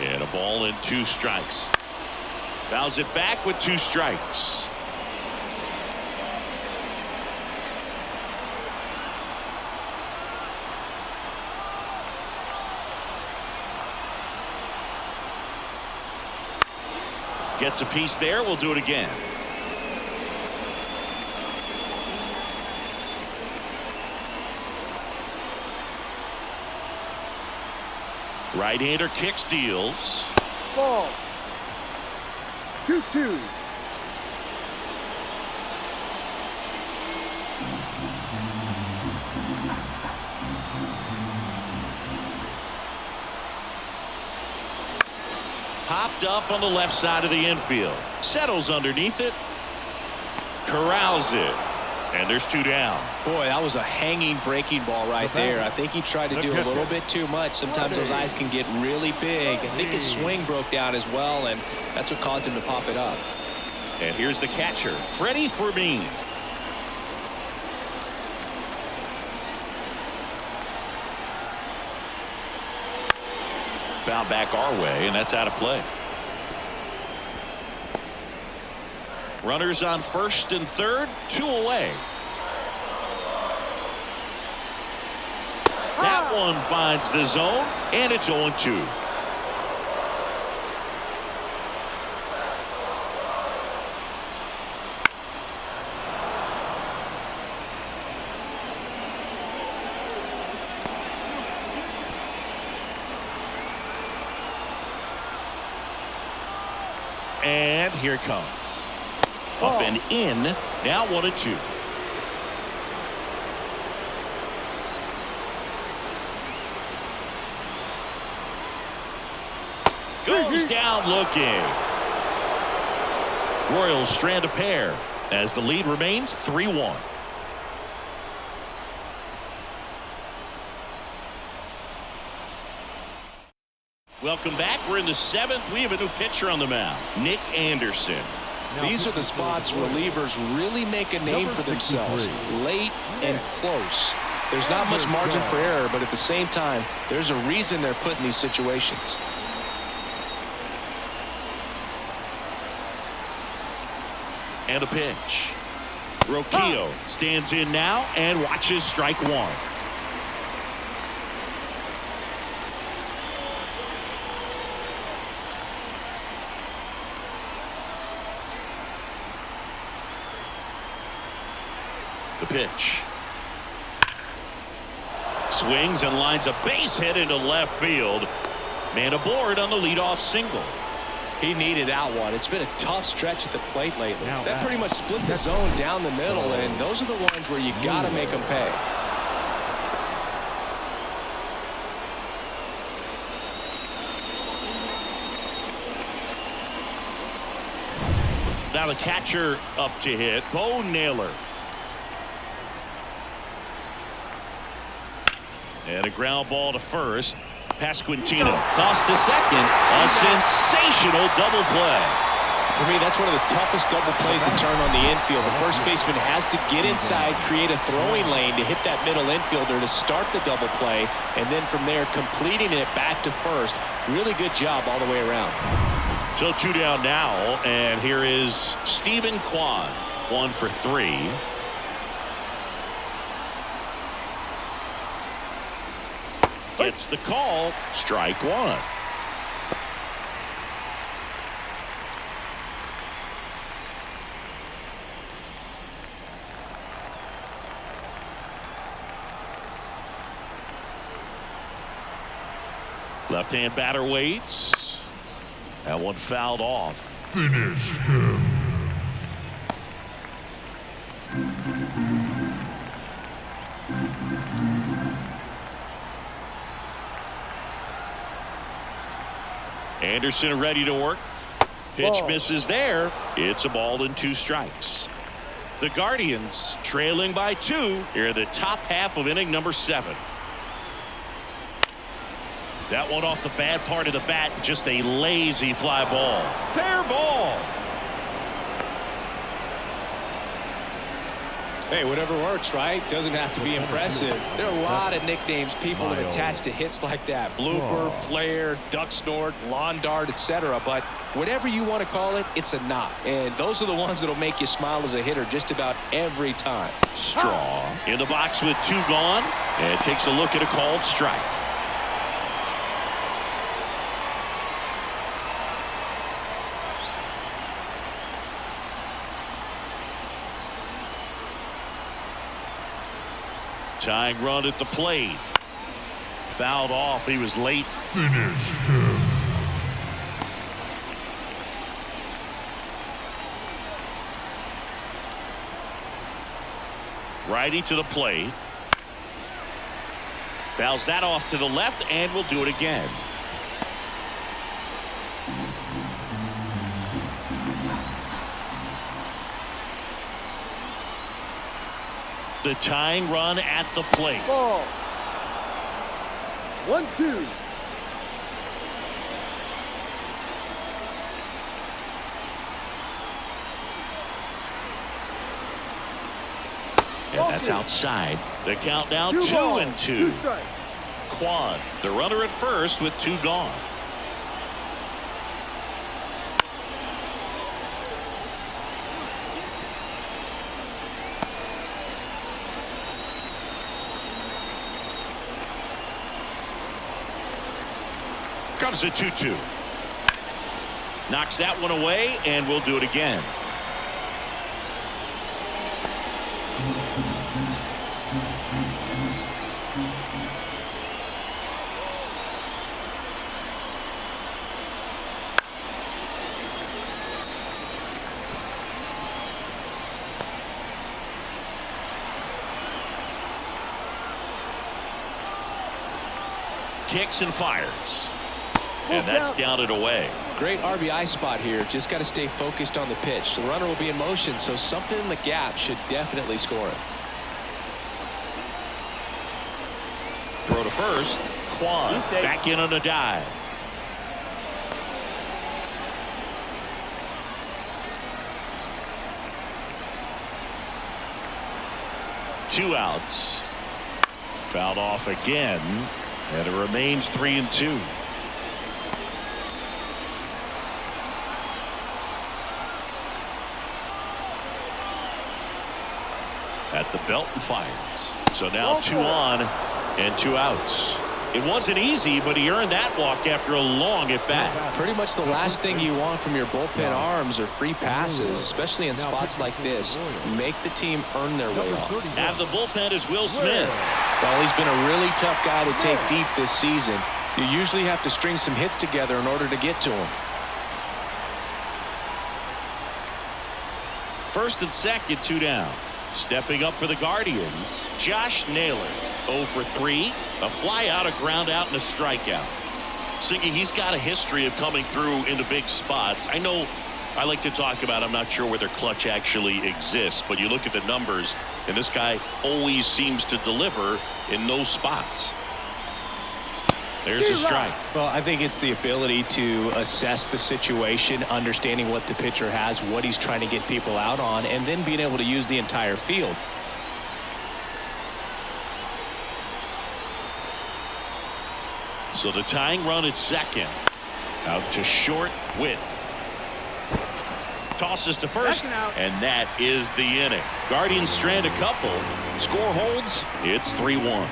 And a ball and 2 strikes. Fouls it back with 2 strikes. Gets a piece there. We'll do it again. Right-hander kicks, deals. Ball. 2-2. Popped up on the left side of the infield. Settles underneath it. Corrals it. And there's 2 down. Boy, that was a hanging breaking ball right there. I think he tried to do a little bit too much. Sometimes those eyes can get really big. I think his swing broke down as well, and that's what caused him to pop it up. And here's the catcher, Freddie Fermin. Foul back our way, and that's out of play. Runners on first and third, 2 away. That one finds the zone, and it's 0-2. And here it comes. Up and in. Now 1-2. Goes down looking. Royals strand a pair as the lead remains 3-1. Welcome back. We're in the 7th. We have a new pitcher on the mound, Nick Anderson. These are the spots relievers really make a name for themselves. Late and close. There's not much margin for error, but at the same time, there's a reason they're put in these situations. And a pitch. Rocchio stands in now and watches strike 1. The pitch. Swings and lines a base hit into left field. Man aboard on the leadoff single. He needed that one. It's been a tough stretch at the plate lately. That pretty much split the zone down the middle, and those are the ones where you got to make them pay. Now the catcher up to hit, Bo Naylor. And a ground ball to first. Pasquantino tossed to second. A sensational double play. For me, that's one of the toughest double plays to turn on the infield. The first baseman has to get inside, create a throwing lane to hit that middle infielder to start the double play, and then from there completing it back to first. Really good job all the way around. So 2 down now, and here is Stephen Kwan, 1 for 3. Gets the call. Strike 1. Left-hand batter waits. That one fouled off. Finish him. Anderson ready to work. Pitch misses there. It's a ball and 2 strikes. The Guardians trailing by 2 here in the top half of inning number 7. That one off the bad part of the bat. Just a lazy fly ball. Fair ball. Hey, whatever works, right? Doesn't have to be impressive. There are a lot of nicknames people have attached to hits like that. Blooper, flare, duck snort, lawn dart, etc. But whatever you want to call it, it's a knock. And those are the ones that'll make you smile as a hitter just about every time. Straw in the box with 2 gone. And takes a look at a called strike. Tying run at the plate. Fouled off. He was late. Finish him. Righty to the plate. Fouls that off to the left and will do it again. The tying run at the plate. Ball. 1-2. And that's outside. The count now 2 and 2. Kwan, the runner at first with 2 gone. Comes a 2-2. Knocks that one away, and we'll do it again. Kicks and fires. And that's down and away. Great RBI spot here. Just got to stay focused on the pitch. The runner will be in motion, so something in the gap should definitely score it. Throw to first. Kwan back in on a dive. Two outs. Fouled off again, and it remains 3 and 2. At the belt and fires. So now 2 on and 2 outs. It wasn't easy, but he earned that walk after a long at bat. Pretty much the last thing you want from your bullpen arms are free passes, especially in spots like this. Make the team earn their way off. Out of the bullpen is Will Smith. Well, he's been a really tough guy to take deep this season. You usually have to string some hits together in order to get to him. First and second, 2 down. Stepping up for the Guardians, Josh Naylor. 0 for 3. A fly out, a ground out, and a strikeout. Singy, he's got a history of coming through into big spots. I know I like to talk about, I'm not sure whether clutch actually exists, but you look at the numbers, and this guy always seems to deliver in those spots. There's a strike. Well, I think it's the ability to assess the situation, understanding what the pitcher has, what he's trying to get people out on, and then being able to use the entire field. So the tying run at second. Out to short, Witt. Tosses to first, and that is the inning. Guardians strand a couple. Score holds. It's 3-1.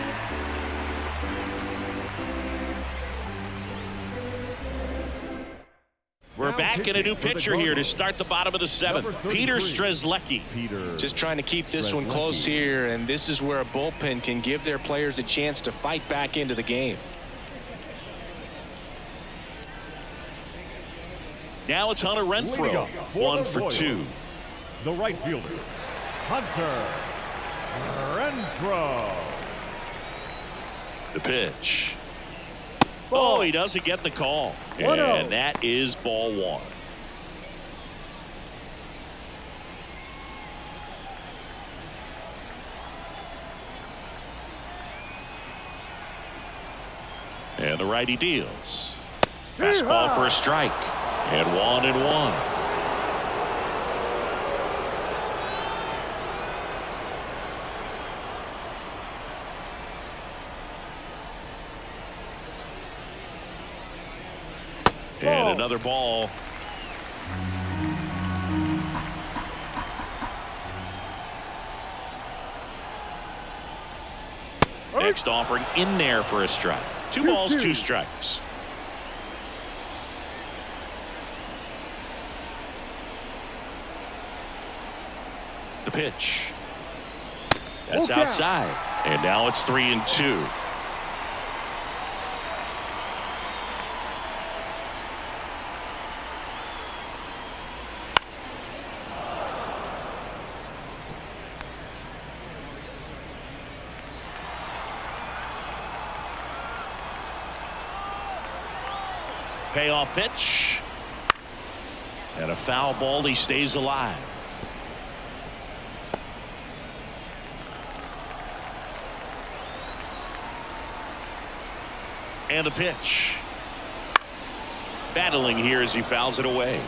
We're back in a new pitcher here to start the bottom of the 7th. Peter Strzelecki. Just trying to keep this one close here, and this is where a bullpen can give their players a chance to fight back into the game. Now it's Hunter Leading Renfroe. up for 1 the for Royals, 2. The right fielder, Hunter Renfroe. The pitch. Oh, he doesn't get the call. 1-0. And that is ball 1. And the righty deals. Fastball for a strike. And 1-1. And another ball. Next offering in there for a strike. 2 balls, 2 strikes. The pitch. That's outside. And now it's 3-2. Payoff pitch. And a foul ball. He stays alive. And the pitch. Battling here as he fouls it away.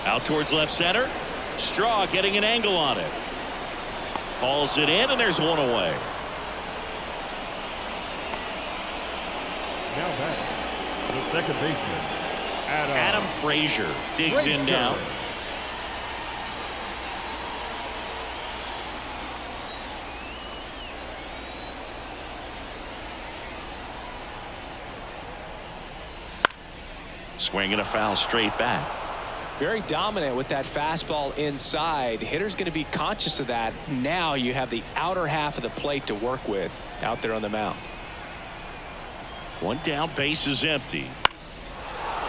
Out towards left center. Straw getting an angle on it. Calls it in, and there's one away. Now back, the second baseman, Adam Frazier digs in now. Swinging a foul straight back. Very dominant with that fastball inside. Hitter's going to be conscious of that. Now you have the outer half of the plate to work with out there on the mound. One down, base is empty.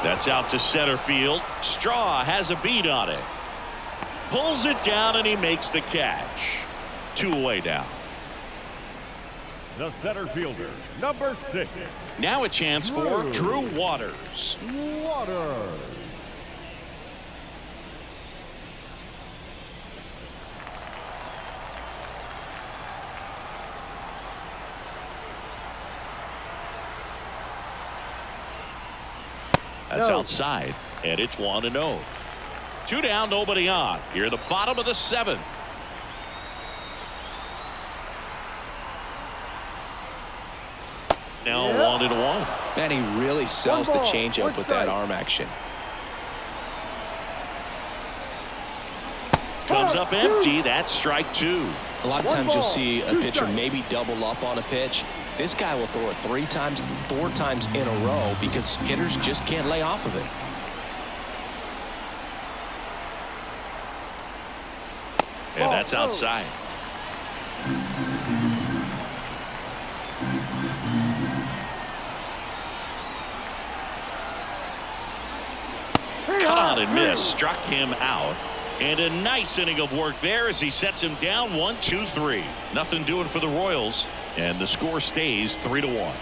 That's out to center field. Straw has a beat on it. Pulls it down, and he makes the catch. 2 away now. The center fielder, number 6. Now a chance for Drew Waters. Waters. That's outside, and it's 1-0. 2 down, nobody on. Here at the bottom of the 7th. Now 1-1. Man, he really sells the changeup with that arm action. Comes up empty. That's strike 2. A lot of times you'll see a pitcher maybe double up on a pitch. This guy will throw it 3 times, 4 times in a row because hitters just can't lay off of it. And that's outside. Cut on and miss. Struck him out. And a nice inning of work there as he sets him down 1-2-3. Nothing doing for the Royals. And the score stays 3-1.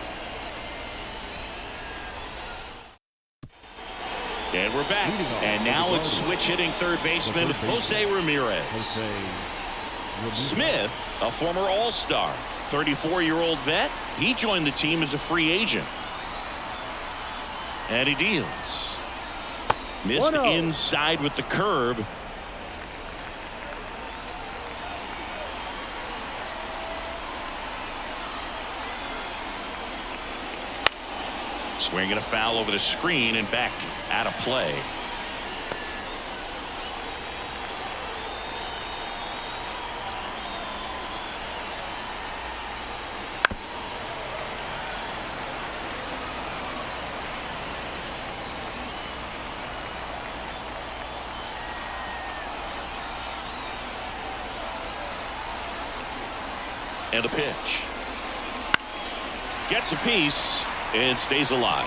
And we're back. And now it's switch hitting third baseman Jose Ramirez. Smith, a former All-Star, 34-year-old vet. He joined the team as a free agent. And he deals. Missed inside with the curve. Swinging a foul over the screen and back out of play. And the pitch. Gets a piece and stays alive.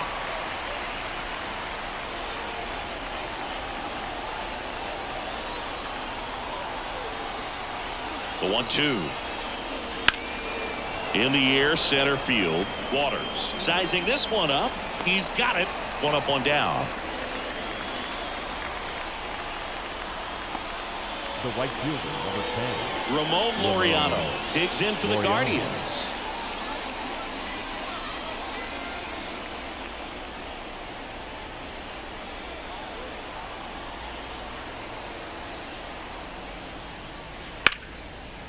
The 1-2. In the air, center field. Waters sizing this one up. He's got it. One up, one down. The right fielder, number 10. Ramon Laureano digs in for the Guardians.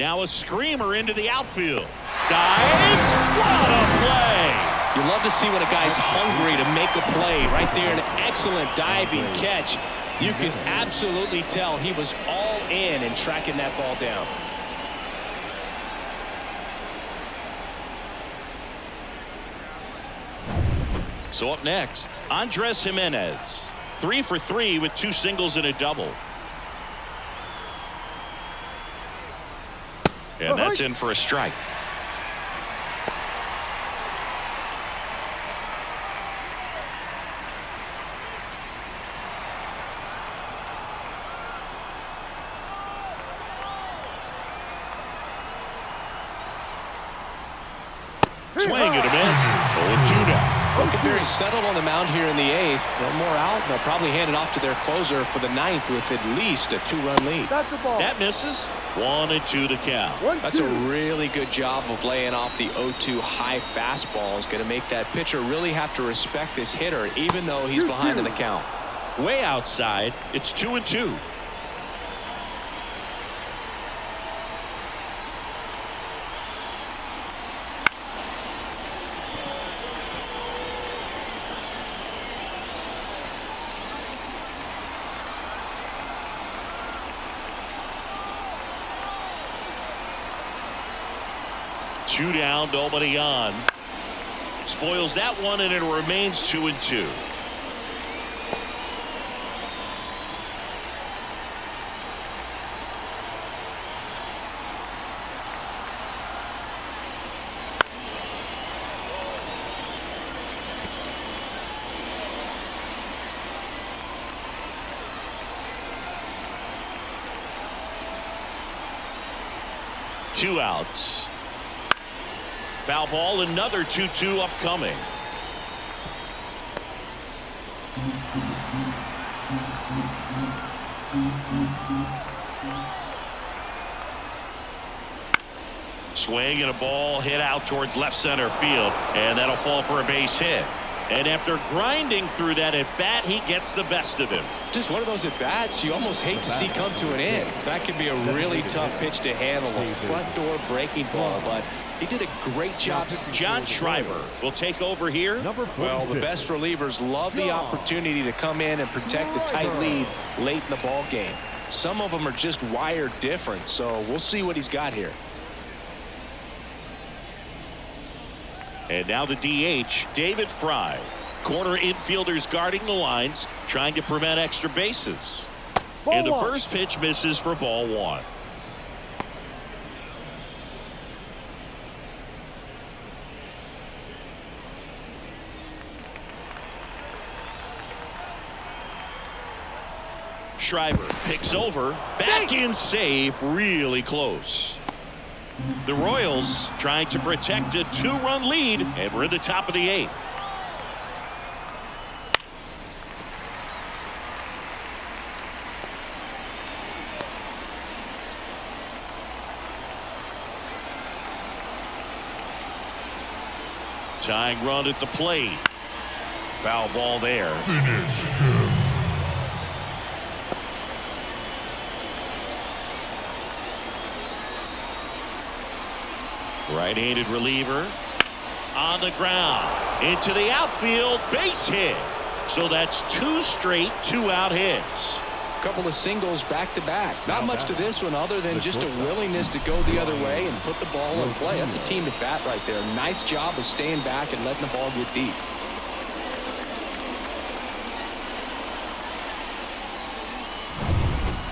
Now a screamer into the outfield. Dives. What a play. You love to see when a guy's hungry to make a play. Right there, an excellent diving catch. You can absolutely tell he was all in tracking that ball down. So up next, Andres Gimenez. 3 for 3 with 2 singles and a double. And that's in for a strike. Swing and a miss. 0-2 now. Looking very settled on the mound here in the 8th. One more out. They'll probably hand it off to their closer for the 9th with at least a 2-run lead. That's the ball. That misses. 1-2 to count. That's a really good job of laying off the 0-2 high fastball. Is going to make that pitcher really have to respect this hitter, even though he's behind in the count. Way outside. It's 2-2. Two down, nobody on. Spoils that one, and it remains 2-2. Two outs. Foul ball, another 2-2 upcoming. Swing and a ball hit out towards left center field, and that'll fall for a base hit. And after grinding through that at bat, he gets the best of him. Just one of those at bats you almost hate to see come to an end. That could be a really tough pitch to handle, a front door breaking ball, but he did a great job. John Schreiber will take over here. Number 46. Well, the best relievers love the opportunity to come in and protect a tight lead late in the ball game. Some of them are just wired different, so we'll see what he's got here. And now the DH, David Fry. Corner infielders guarding the lines, trying to prevent extra bases. And the first pitch misses for ball 1. Schreiber picks over, back in safe, really close. The Royals trying to protect a 2-run lead, and we're in the top of the 8th. Tying run at the plate. Foul ball there. Finish him. Right-handed reliever on the ground into the outfield, base hit. So that's 2 straight 2-out hits. A couple of singles back to back. Not much to this one other than just a willingness to go the other way and put the ball in play. That's a team at bat right there. Nice job of staying back and letting the ball get deep.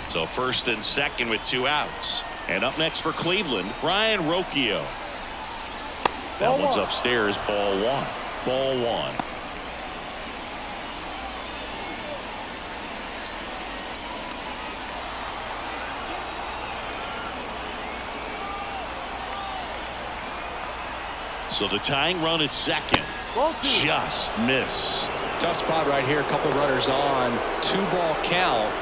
So first and second with 2 outs. And up next for Cleveland, Ryan Rocchio. That Ball one's one. upstairs. Ball one. Ball one. So the tying run at second Ball two. just missed. Tough spot right here. A couple runners on. 2-ball count.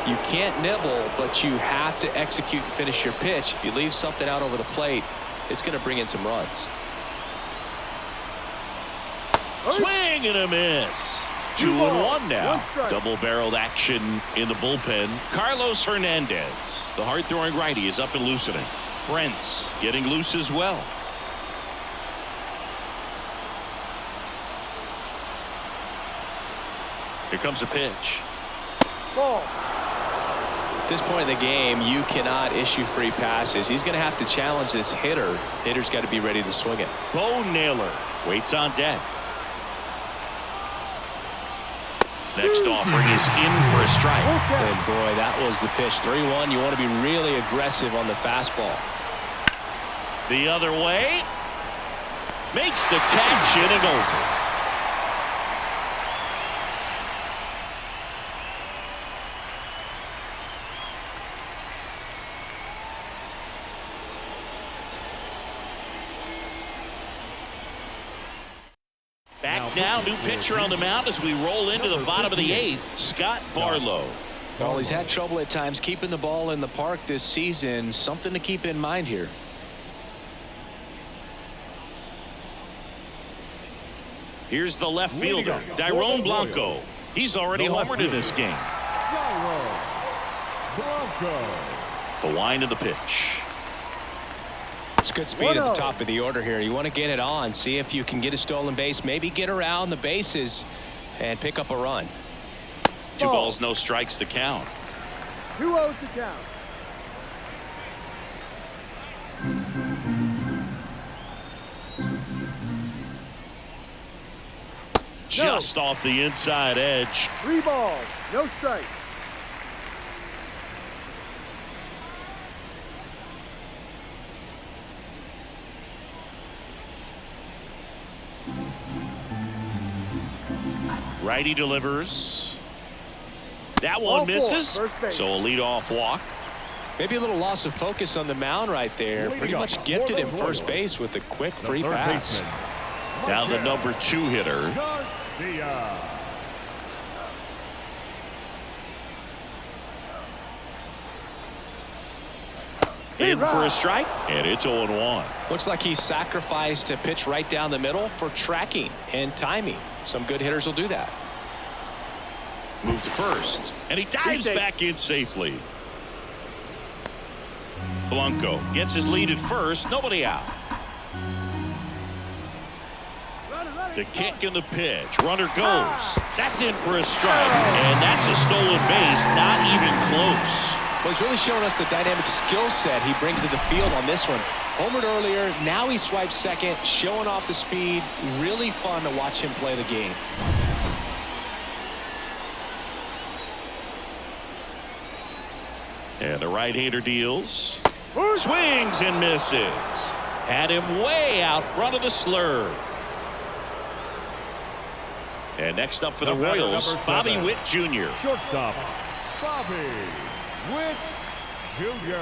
You can't nibble, but you have to execute and finish your pitch. If you leave something out over the plate, it's going to bring in some runs. Swing and a miss. 2-1 now. One strike. Double-barreled action in the bullpen. Carlos Hernandez, the hard-throwing righty, is up and loosening. Brent's getting loose as well. Here comes a pitch. Ball. At this point in the game, you cannot issue free passes. He's going to have to challenge this hitter. Hitter's got to be ready to swing it. Bo Naylor waits on deck. Next offering is in for a strike. And boy, that was the pitch. 3-1. You want to be really aggressive on the fastball. The other way. Makes the catch, inning over. Back now, new pitcher on the mound as we roll into the bottom of the eighth, Scott Barlow. Well, he's had trouble at times keeping the ball in the park this season. Something to keep in mind here. Here's the left fielder, Dairon Blanco. He's already homered in this game. The wind of the pitch. It's good speed at the top of the order here. You want to get it on, see if you can get a stolen base, maybe get around the bases and pick up a run. 2 balls, no strikes to count. 2-0 to count. Just off the inside edge. 3 balls, no strikes. Righty delivers. That one misses. So a leadoff walk. Maybe a little loss of focus on the mound right there. Pretty much gifted him first base with a quick free pass. Now the number 2 hitter. In for a strike, and it's 0-1. Looks like he sacrificed a pitch right down the middle for tracking and timing. Some good hitters will do that. Move to first, and he dives back in safely. Blanco gets his lead at first, nobody out. The kick and the pitch. Runner goes. That's in for a strike, and that's a stolen base, not even close. Well, he's really showing us the dynamic skill set he brings to the field on this one. Homered earlier, now he swipes second, showing off the speed. Really fun to watch him play the game. And the right-hander deals. Swings and misses. Had him way out front of the slur. And next up for the Royals, Bobby Witt Jr. Shortstop, Bobby Witt Jr.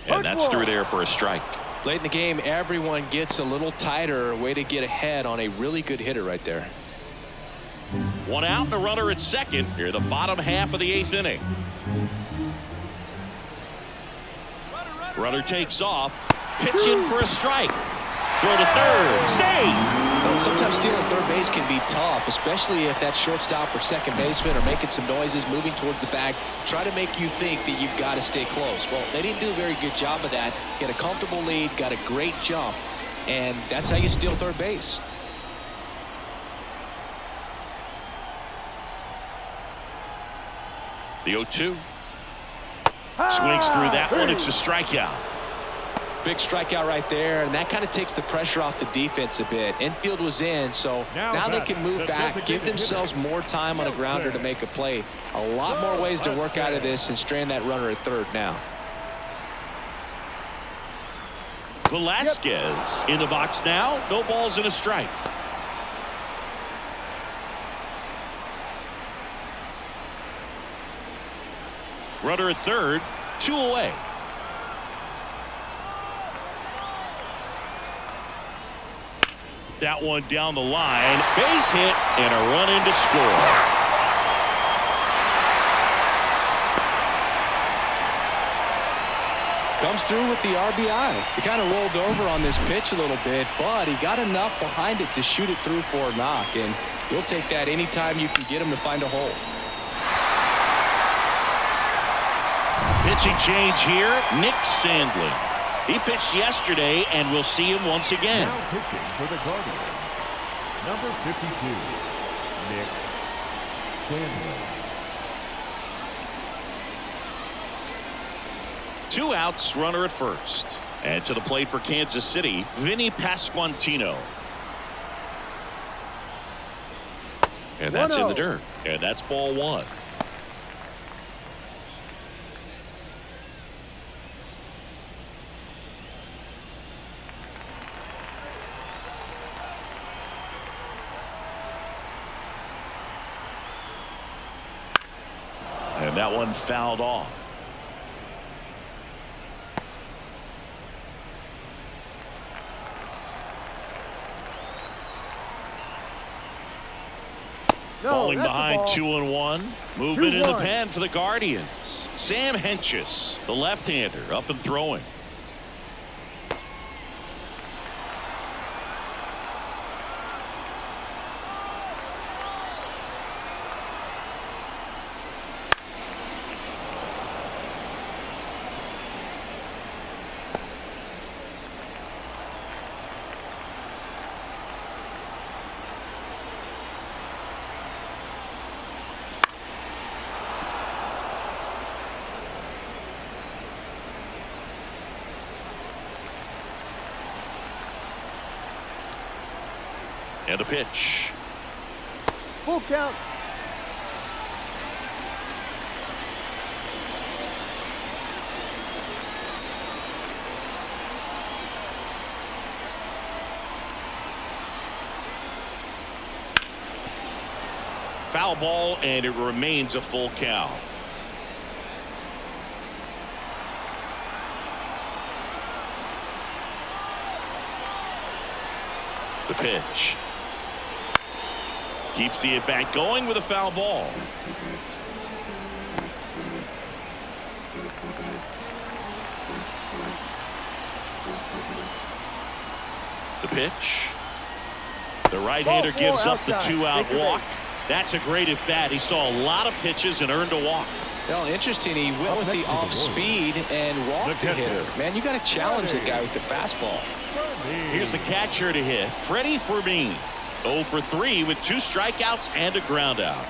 And that's through there for a strike. Late in the game, everyone gets a little tighter. Way to get ahead on a really good hitter right there. 1 out and a runner at second. Here the bottom half of the 8th inning. Runner takes off. Pitch in for a strike. Throw to third. Save. Well, sometimes stealing third base can be tough, especially if that shortstop or second baseman are making some noises, moving towards the bag, try to make you think that you've got to stay close. Well, they didn't do a very good job of that. Get a comfortable lead, got a great jump, and that's how you steal third base. The 0-2. Swings through that one. It's a strikeout. big strikeout right there, and that kind of takes the pressure off the defense a bit. Infield was in, so now they can move back, give themselves more time on a grounder to make a play. A lot more ways to work out of this and strand that runner at third now. Velasquez in the box now. No balls and a strike. Runner at third, 2 away. That one down the line. Base hit and a run in to score. Comes through with the RBI. He kind of rolled over on this pitch a little bit, but he got enough behind it to shoot it through for a knock, and you'll take that anytime you can get him to find a hole. Pitching change here, Nick Sandlin. He pitched yesterday, and we'll see him once again. Now pitching for the Guardians, number 52, Nick Sandlin. 2 outs, runner at first. And to the plate for Kansas City, Vinny Pasquantino. And that's in the dirt. And that's ball 1. And that one fouled off. Falling behind 2-1. Movement in the pen for the Guardians. Sam Hentges, the left-hander, up and throwing. And a pitch. Full count. Foul ball, and it remains a full count. The pitch. Keeps the at-bat going with a foul ball. The pitch. The right-hander gives up the 2-out walk. That's a great at-bat. He saw a lot of pitches and earned a walk. Well, interesting. He went with the off-speed and walked the hitter. Man, you got to challenge the guy with the fastball. Here's the catcher to hit, Freddie Fermin. 0 for 3 with 2 strikeouts and a ground out.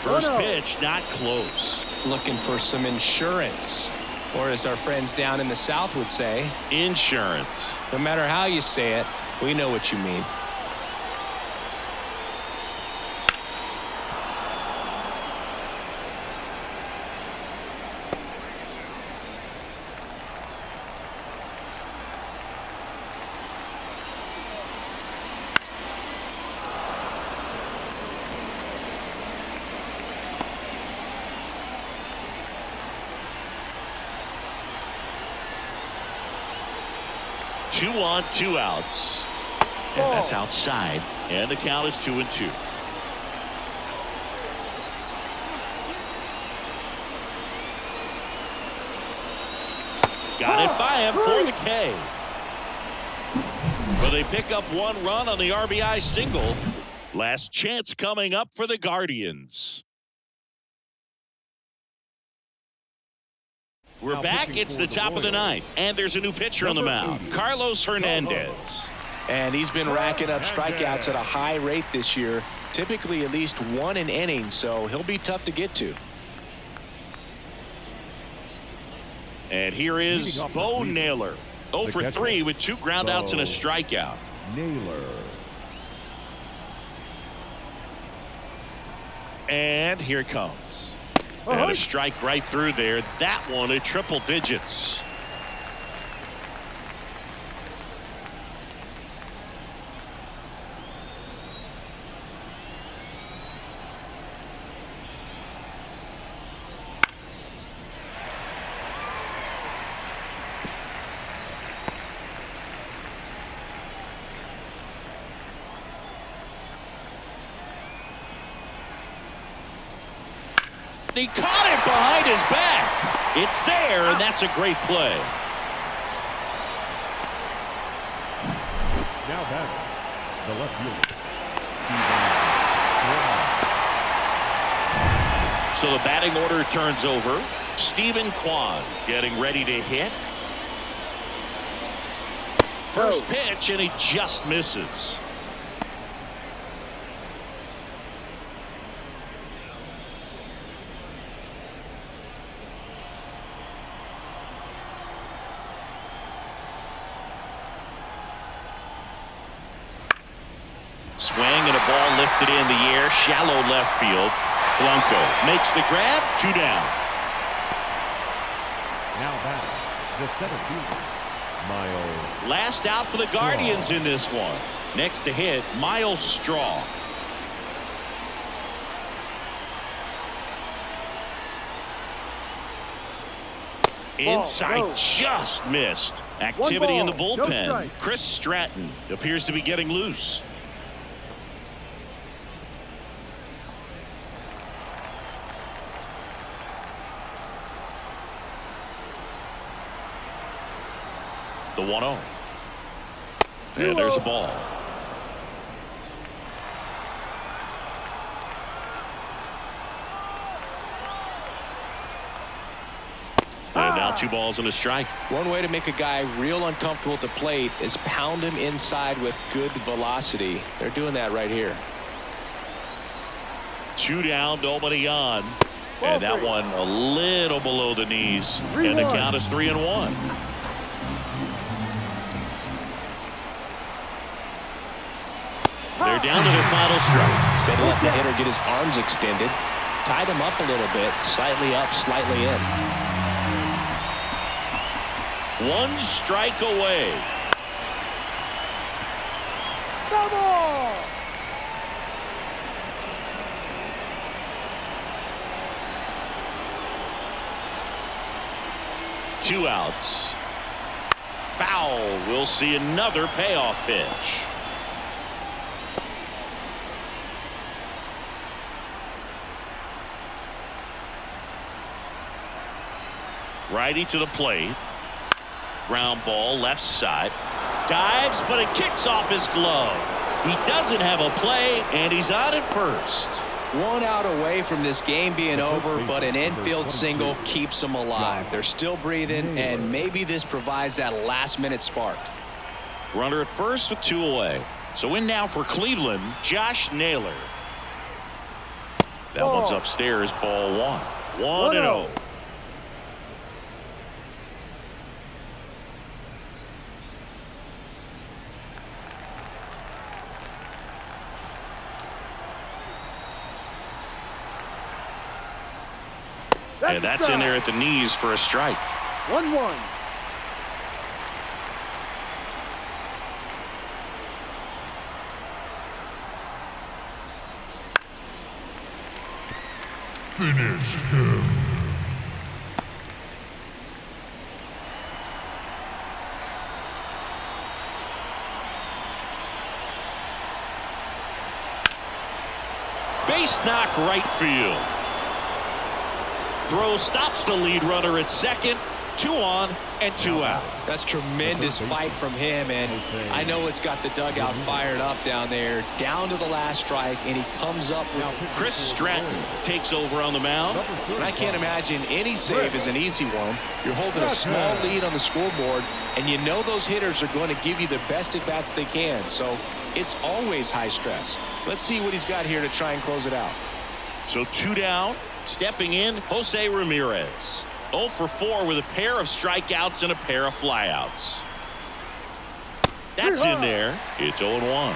First pitch, not close. Looking for some insurance, or as our friends down in the South would say, insurance. No matter how you say it, we know what you mean. Two on, 2 outs. And that's outside. And the count is 2-2. Got it by him for the K. Well, they pick up 1 run on the RBI single. Last chance coming up for the Guardians. We're back. It's the top of the 9th, and there's a new pitcher on the mound, Carlos Hernandez. And he's been racking up strikeouts at a high rate this year, typically at least 1 an inning, so he'll be tough to get to. And here is Leading off the Bo Cleveland, Naylor. 0 the for catcher, 3 with 2 groundouts and a Bo strikeout. Naylor. And here it comes. And a strike right through there. That one at triple digits. He caught it behind his back. It's there, and that's a great play. Now batting, the left fielder, Steven Kwan. So the batting order turns over. Steven Kwan getting ready to hit. First pitch, and he just misses. Swing and a ball lifted in the air, shallow left field. Blanco makes the grab, 2 down. Now batting, the center fielder, Miles. Last out for the Guardians in this one. Next to hit, Miles Straw. Inside, just missed. Activity in the bullpen. Chris Stratton appears to be getting loose. The 1-0. And there's a ball. And now 2 balls and a strike. One way to make a guy real uncomfortable at the plate is pound him inside with good velocity. They're doing that right here. 2 down, nobody on. And that one a little below the knees. And the count is 3-1. They're down to their final strike. Instead of letting the hitter get his arms extended, tied him up a little bit, slightly up, slightly in. 1 strike away. Double! Two outs. Foul. We'll see another payoff pitch. Righty to the plate. Ground ball left side. Dives, but it kicks off his glove. He doesn't have a play, and he's on at first. 1 out away from this game being over, but an infield single keeps them alive. They're still breathing, and maybe this provides that last-minute spark. Runner at first with 2 away. So in now for Cleveland, Josh Naylor. That one's upstairs, ball 1. 1-0. And that's in there at the knees for a strike. 1-1. Finish him. Base knock right field. Throw stops the lead runner at second. 2 on and 2 out. That's tremendous fight from him, and I know it's got the dugout fired up down there, down to the last strike, and he comes up with Chris Stratton takes over on the mound. And I can't imagine any save is an easy one. You're holding a small lead on the scoreboard, and you know those hitters are going to give you the best at-bats they can, so it's always high stress. Let's see what he's got here to try and close it out. So 2 down. Stepping in, Jose Ramirez. 0 for 4 with a pair of strikeouts and a pair of flyouts. That's in there. It's 0-1.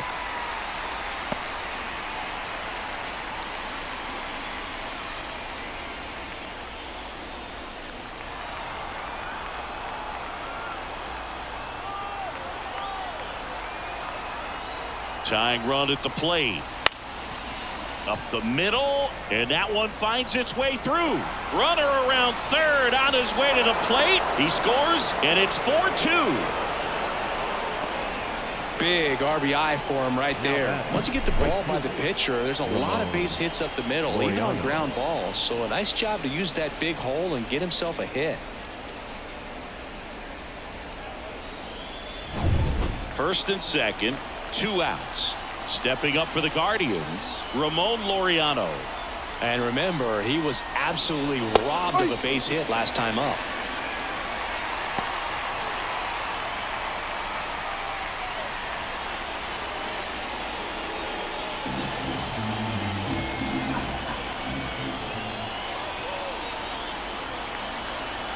Tying run at the plate. Up the middle, and that one finds its way through. Runner around third on his way to the plate. He scores, and it's 4-2. Big RBI for him right there. Once you get the ball by the pitcher, there's a lot of base hits up the middle, even on ground balls. So a nice job to use that big hole and get himself a hit. First and second, 2 outs. Stepping up for the Guardians, Ramon Laureano. And remember, he was absolutely robbed of a base hit last time up.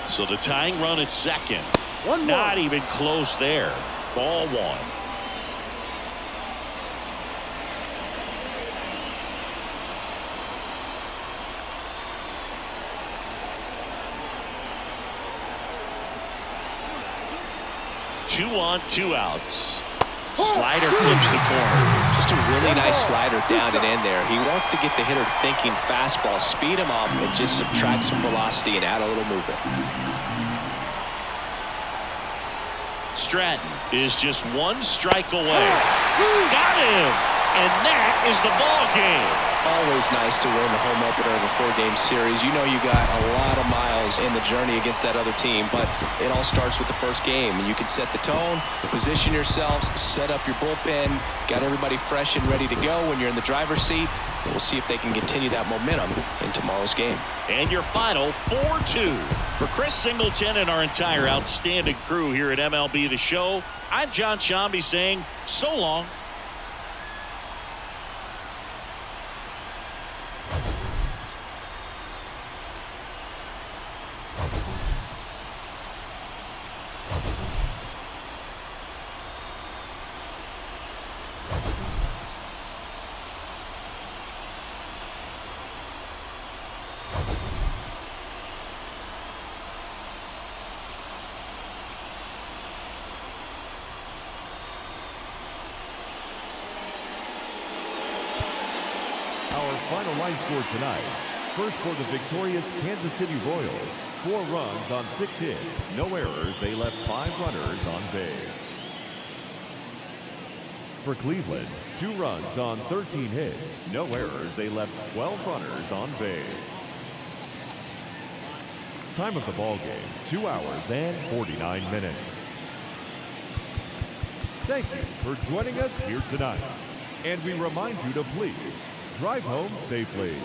So the tying run at second. 1-1. Not even close there. Ball 1. Two on, 2 outs. Slider clips the corner. Just a really nice slider down and in there. He wants to get the hitter thinking fastball, speed him up, and just subtract some velocity and add a little movement. Stratton is just 1 strike away. Got him! And that is the ball game. Always nice to win the home opener of a 4-game series. You know you got a lot of miles in the journey against that other team, but it all starts with the first game. And you can set the tone, position yourselves, set up your bullpen, got everybody fresh and ready to go when you're in the driver's seat. We'll see if they can continue that momentum in tomorrow's game. And your final 4-2. For Chris Singleton and our entire outstanding crew here at MLB The Show, I'm John Shambi saying so long. Final line score tonight. First for the victorious Kansas City Royals. 4 runs on 6 hits. No errors. They left 5 runners on base. For Cleveland, 2 runs on 13 hits. No errors. They left 12 runners on base. Time of the ball game, 2 hours and 49 minutes. Thank you for joining us here tonight. And we remind you to please drive home safely.